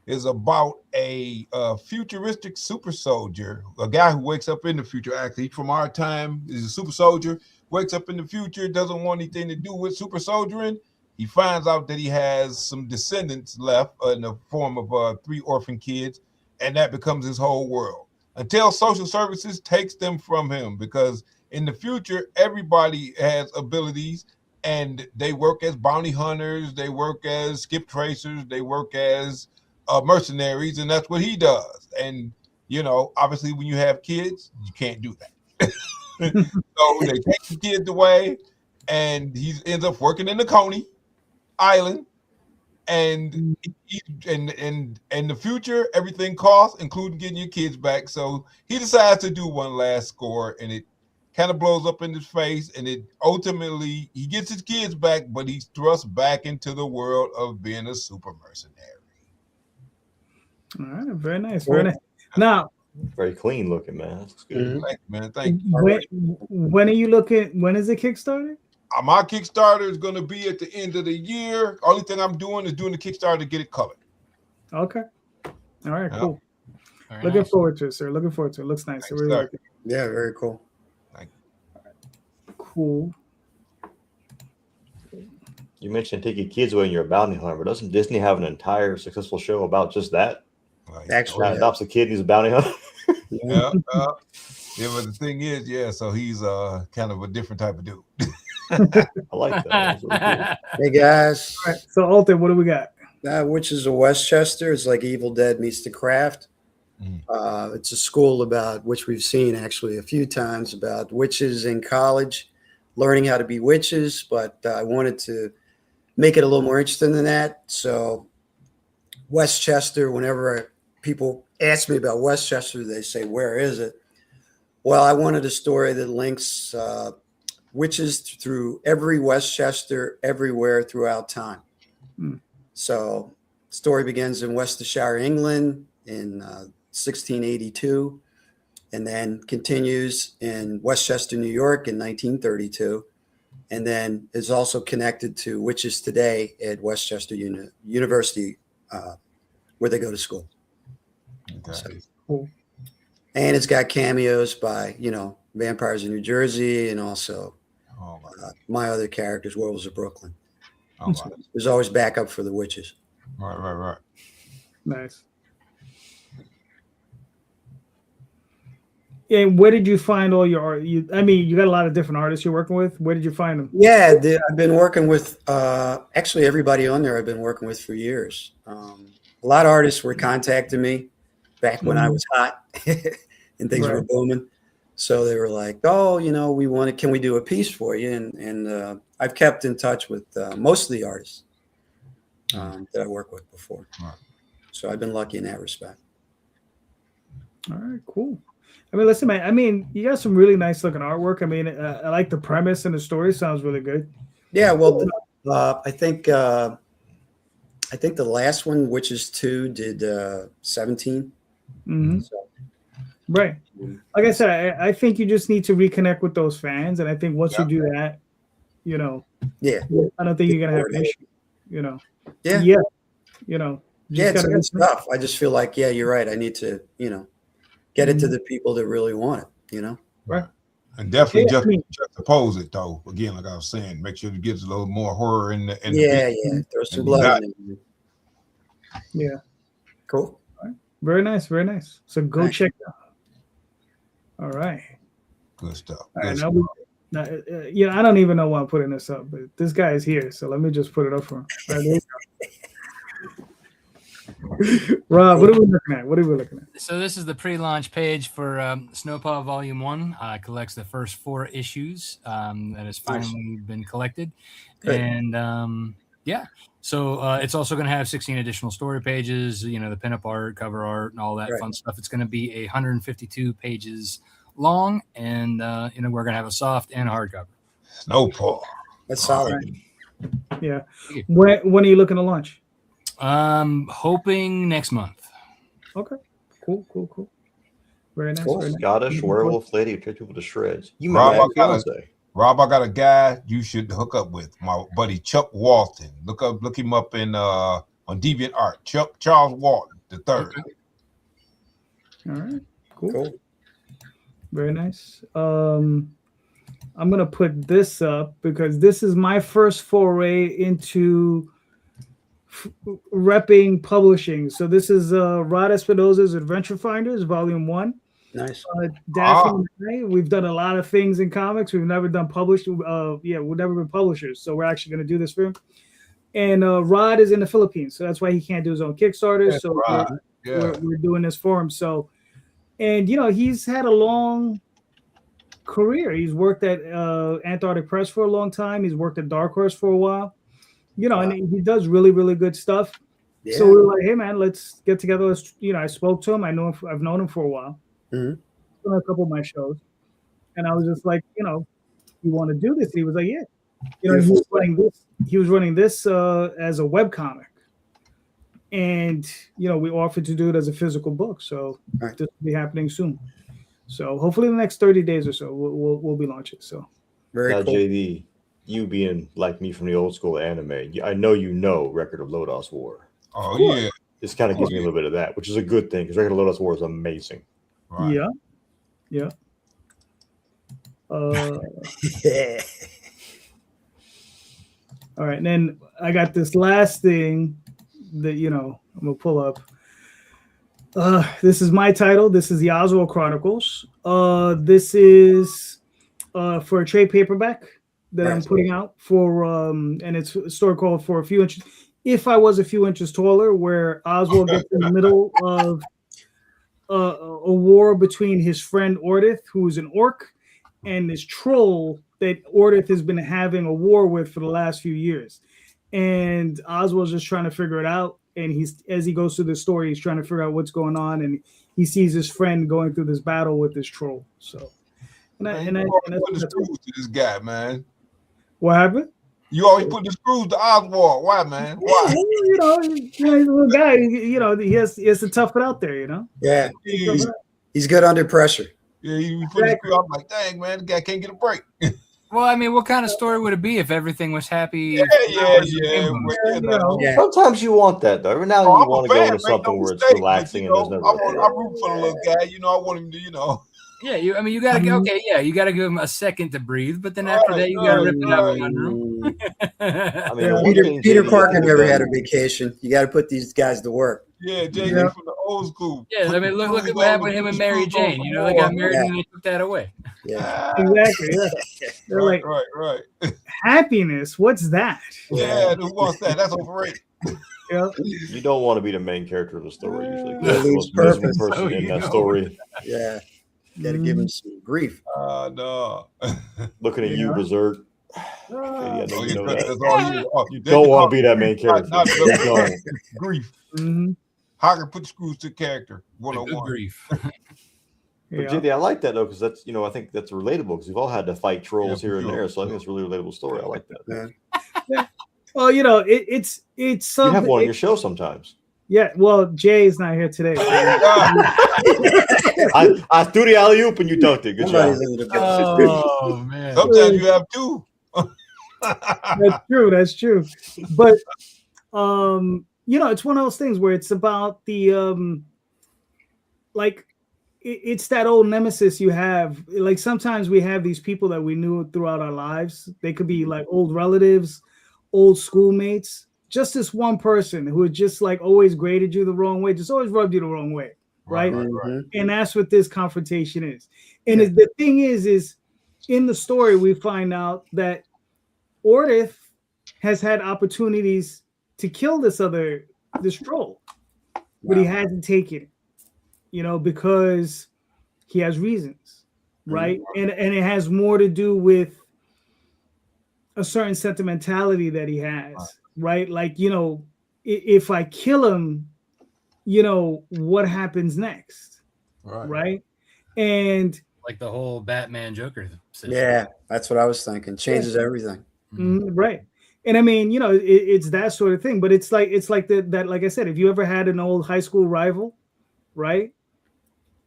Is about a futuristic super soldier, a guy who wakes up in the future. Actually, from our time, is a super soldier. Wakes up in the future, doesn't want anything to do with super soldiering. He finds out that he has some descendants left in the form of 3 orphan kids, and that becomes his whole world. Until social services takes them from him, because in the future, everybody has abilities, and they work as bounty hunters, they work as skip tracers, they work as mercenaries, and that's what he does. And you know, obviously, when you have kids, you can't do that. So they take the kids away, and he ends up working in the Coney Island. And in the future, everything costs, including getting your kids back. So he decides to do one last score, and it kind of blows up in his face. And it ultimately, he gets his kids back, but he's thrust back into the world of being a super mercenary. All right, very nice, very nice. Now, Very clean looking, man. That's good. Thank you, man. Thank you. When are you looking? When is it Kickstarter? My Kickstarter is going to be at the end of the year. Only thing I'm doing is doing the Kickstarter to get it colored. Okay. All right, Yeah. cool. Very Looking nice. forward to it, sir. Looking forward to it. Looks nice. I Thanks, really sir. like it. Yeah, very cool. Cool. You mentioned taking kids away and you're a bounty hunter, but doesn't Disney have an entire successful show about just that? Like, Actually, Guy adopts a kid and he's a bounty hunter. yeah, but the thing is, so he's kind of a different type of dude. I like that. That's really cool. Hey guys, All right. So, Alton, what do we got? Witches of Westchester. It's like Evil Dead meets The Craft. It's a school about which we've seen actually a few times about witches in college, learning how to be witches. But I wanted to make it a little more interesting than that. So Westchester, whenever people ask me about Westchester, they say, "Where is it?" Well, I wanted a story that links witches through every Westchester, everywhere throughout time. So the story begins in Worcestershire, England in 1682, and then continues in Westchester, New York in 1932, and then is also connected to witches today at Westchester University, where they go to school. Okay. So, Cool. and it's got cameos by, Vampires in New Jersey, and also Oh, my other characters, Werewolves of Brooklyn. right. So there's always backup for the witches. Right. Nice. And where did you find all your art? You got a lot of different artists you're working with. Where did you find them? Yeah, I've been working with actually everybody on there I've been working with for years. A lot of artists were contacting me back when I was hot and things were booming. So they were like, "Oh, can we do a piece for you?" And I've kept in touch with most of the artists that I worked with before. Right. So I've been lucky in that respect. All right, cool. I mean, listen, man. I mean, you got some really nice looking artwork. I mean, I like the premise and the story. Sounds really good. Yeah, well, I think the last one, Witches 2, did 17. Mm-hmm. So, Right. Like I said, I think you just need to reconnect with those fans, and I think once you do that, you know, yeah, I don't think you're gonna have an issue. You know. yeah, You know. yeah. It's good stuff. I just feel like, yeah, you're right. I need to, get it to the people that really want it. Right. And definitely Yeah, I mean- juxtapose it though. Again, like I was saying, make sure it gives a little more horror in the Yeah. Throw some blood in there. Yeah. Cool. Very nice. Very nice. So go Thanks. check it out. All right. good stuff. All right, Good now stuff. I don't even know why I'm putting this up, but this guy is here, so let me just put it up for him. All right, there you go. Rob, what are we looking at? What are we looking at? So this is the pre-launch page for Snowpaw Volume 1. Collects the first 4 issues that has finally been collected. Good. And yeah, so it's also going to have 16 additional story pages, the pinup art, cover art, and all that fun stuff. It's going to be 152 pages long, and we're going to have a soft and hardcover. Snowpaw. That's solid. Right. Yeah. When are you looking to launch? Hoping next month. Okay. Cool. Very nice. Cool. Very nice. Scottish werewolf lady who takes people to shreds. You Rob, might have a fiance. Rob, I got a guy you should hook up with. My buddy Chuck Walton. Look him up in on DeviantArt. Charles Walton the third. Okay. All right. Cool. Cool. Very nice. I'm gonna put this up because this is my first foray into repping publishing. So this is Rod Espinosa's Adventure Finders, Volume 1. Nice. Daphne and I, we've done a lot of things in comics. We've never done published. We've never been publishers. So we're actually going to do this for him. And Rod is in the Philippines, so that's why he can't do his own Kickstarter. That's so right. we're doing this for him. So, and he's had a long career. He's worked at Antarctic Press for a long time. He's worked at Dark Horse for a while. And he does really, really good stuff. Yeah. So we were like, hey man, let's get together. I spoke to him. I've known him for a while. Mm-hmm. On a couple of my shows, and I was just like, you want to do this? He was like, yeah. He was running this as a webcomic, and we offered to do it as a physical book. So this will be happening soon. So hopefully in the next 30 days or so, we'll be launching. So very cool. JD, you being like me from the old school anime, I know Record of Lodos War. Oh yeah. This kind of gives me a little bit of that, which is a good thing because Record of Lodos War is amazing. Right. Yeah. Yeah. All right, and then I got this last thing that I'm gonna pull up. This is my title. This is the Oswald Chronicles. This is for a trade paperback that I'm putting out for, and it's a story called For a Few Inches. If I Was a Few Inches Taller, where Oswald gets in the middle of a war between his friend Ordith, who's an orc, and this troll that Ordith has been having a war with for the last few years. And Oswald's just trying to figure it out. And as he goes through the story, he's trying to figure out what's going on. And he sees his friend going through this battle with this troll. So, put the screws to this guy, man. What happened? You always put the screws to Oswald. Why, man? Why? He's a little guy. He has to tough it out there. Yeah. He's good under pressure. Yeah, you put the screw. I'm like, dang, man, the guy can't get a break. Well, I mean, what kind of story would it be if everything was happy? Yeah. Sometimes you want that, though. Every now and then you want to go into something where it's relaxing and there's never. I root for the little guy. I want him to, Yeah, you gotta you gotta give him a second to breathe, but then after that you gotta rip it out under him. I mean, Peter Parker never had a vacation. You got to put these guys to work. Yeah, JD from the old school. Yeah, I mean, look at what happened to him and Mary Jane. They got married and they took that away. Yeah, exactly. Yeah. They're right. Happiness. What's that? Yeah, who wants that? That's overrated. Yeah. You don't want to be the main character of the story usually. Yeah. That's the most miserable person in that story. Yeah, you got to give him some grief. No. Looking at you, Berserk. You don't want to be that main character. You don't. Grief. Mm-hmm. How can put screws to character 101? Grief. But JD, I like that though, because that's I think that's relatable because we've all had to fight trolls here and there. So I think it's a really relatable story. I like that. Yeah. Well, it's You something. have one on your show sometimes. Yeah. Well, Jay is not here today. I threw the alley oop and you dunked it. Good job. Oh man. Sometimes you have two. That's true. But it's one of those things where it's about the it's that old nemesis you have. Like sometimes we have these people that we knew throughout our lives. They could be like old relatives, old schoolmates, just this one person who had just like always graded you the wrong way, just always rubbed you the wrong way. Right. And that's what this confrontation is. And the thing is in the story, we find out that Ordith has had opportunities to kill this troll, but he hasn't taken it, because he has reasons, right? And it has more to do with a certain sentimentality that he has, right? Like, if I kill him, what happens next, right? And like the whole Batman Joker system. Yeah, that's what I was thinking. Changes everything. Right. And I mean, it's that sort of thing, but it's like that, like I said, if you ever had an old high school rival, right?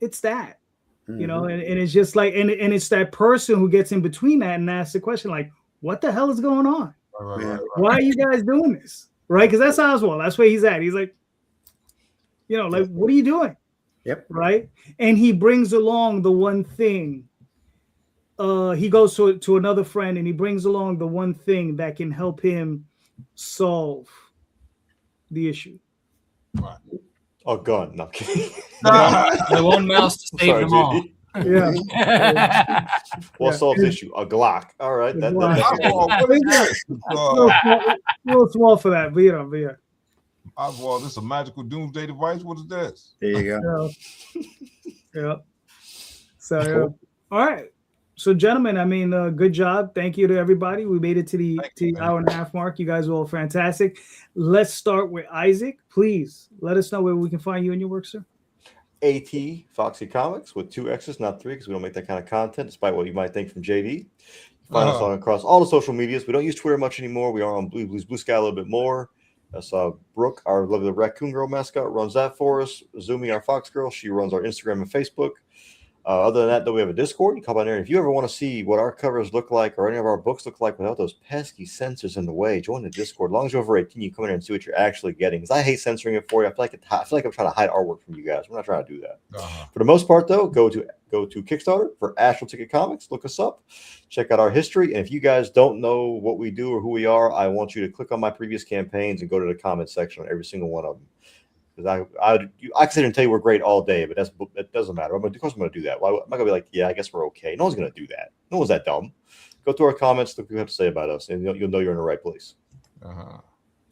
It's that, and it's just like, and it's that person who gets in between that and asks the question, like, what the hell is going on? Why are you guys doing this? Right. Because that's Oswald. That's where he's at. He's like, like, what are you doing? Yep. Right. And he brings along the one thing. He goes to another friend and he brings along the one thing that can help him solve the issue. Right. A gun. No, I'm kidding. The one mouse to save them all. Yeah. What solves the issue? A Glock. All right. That's a little small for that, but yeah. Oswald, this is a magical doomsday device. What is this? There you go. Yeah. So, all right. So, gentlemen, I mean, good job. Thank you to everybody. We made it to the hour and a half mark. You guys were all fantastic. Let's start with Isaac. Please let us know where we can find you and your work, sir. AT Foxy Comics with 2 X's, not 3, because we don't make that kind of content, despite what you might think from JD. Find us on across all the social medias. We don't use Twitter much anymore. We are on Blue Sky a little bit more. That's Brooke, our lovely raccoon girl mascot, runs that for us. Zumi, our fox girl, she runs our Instagram and Facebook. Other than that, though, we have a Discord. You come on there. If you ever want to see what our covers look like or any of our books look like without those pesky censors in the way, join the Discord. As long as you're over 18, you come in there and see what you're actually getting. Because I hate censoring it for you. I feel like I'm trying to hide artwork from you guys. We're not trying to do that. For the most part, though, go to Kickstarter for Astral Ticket Comics. Look us up. Check out our history. And if you guys don't know what we do or who we are, I want you to click on my previous campaigns and go to the comment section on every single one of them. Because I can sit and tell you we're great all day, but that doesn't matter. Of course I'm going to do that. Why am I going to be like, yeah, I guess we're okay? No one's going to do that. No one's that dumb. Go through our comments, look what you have to say about us, and you'll know you're in the right place. All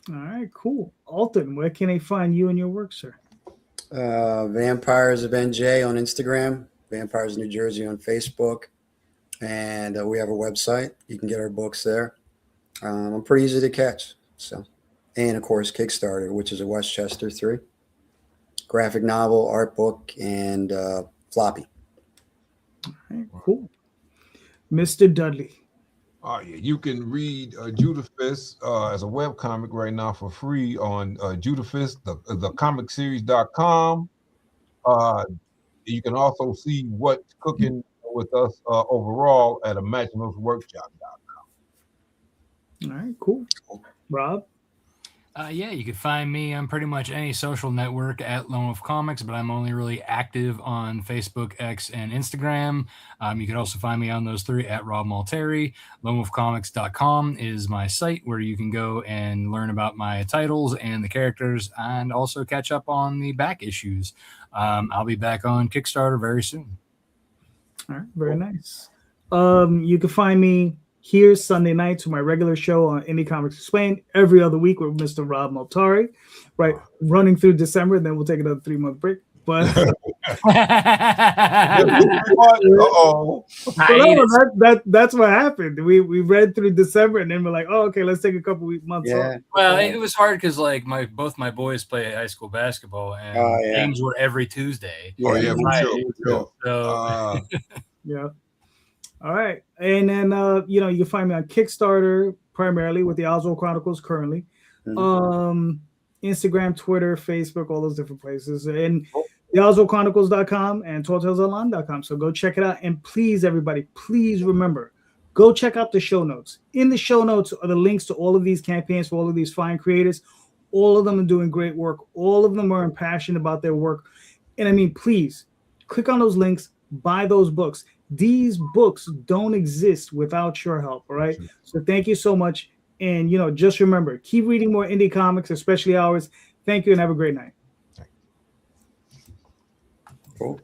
right, cool. Alton, where can they find you and your work, sir? Vampires of NJ on Instagram, Vampires New Jersey on Facebook, and we have a website. You can get our books there. I'm pretty easy to catch. And of course, Kickstarter, which is a Westchester 3. Graphic novel, art book, and floppy. All right, cool. Mr. Dudley. Oh, yeah. You can read Judah Fist as a web comic right now for free on Judah Fist, the comicseries.com. You can also see what's cooking with us overall at imaginosworkshop.com. All right, cool. Rob? Yeah, you can find me on pretty much any social network at Lone Wolf Comics, but I'm only really active on Facebook, X, and Instagram. You can also find me on those 3 at Rob Multari. LoneWolfComics.com is my site where you can go and learn about my titles and the characters and also catch up on the back issues. I'll be back on Kickstarter very soon. All right, very nice. You can find me here Sunday nights with my regular show on Indie Comics Explained every other week with Mr. Rob Multari, right? Running through December, and then we'll take another 3-month break. But Uh-oh. that's what happened. We read through December and then we're like, oh, okay, let's take a couple months off. Well, it was hard because like both my boys play high school basketball and games were every Tuesday. Oh yeah, Right. sure. So Yeah. All right. And then you can find me on Kickstarter primarily with the Oswald Chronicles currently. Instagram, Twitter, Facebook, all those different places. And the OswaldChronicles.com and TallTalesOnline.com. So go check it out. And please, everybody, please remember, go check out the show notes. In the show notes are the links to all of these campaigns for all of these fine creators. All of them are doing great work. All of them are impassioned about their work. And I mean, please click on those links, buy those books. These books don't exist without your help. All right. So thank you so much. And, just remember, keep reading more indie comics, especially ours. Thank you and have a great night. Cool.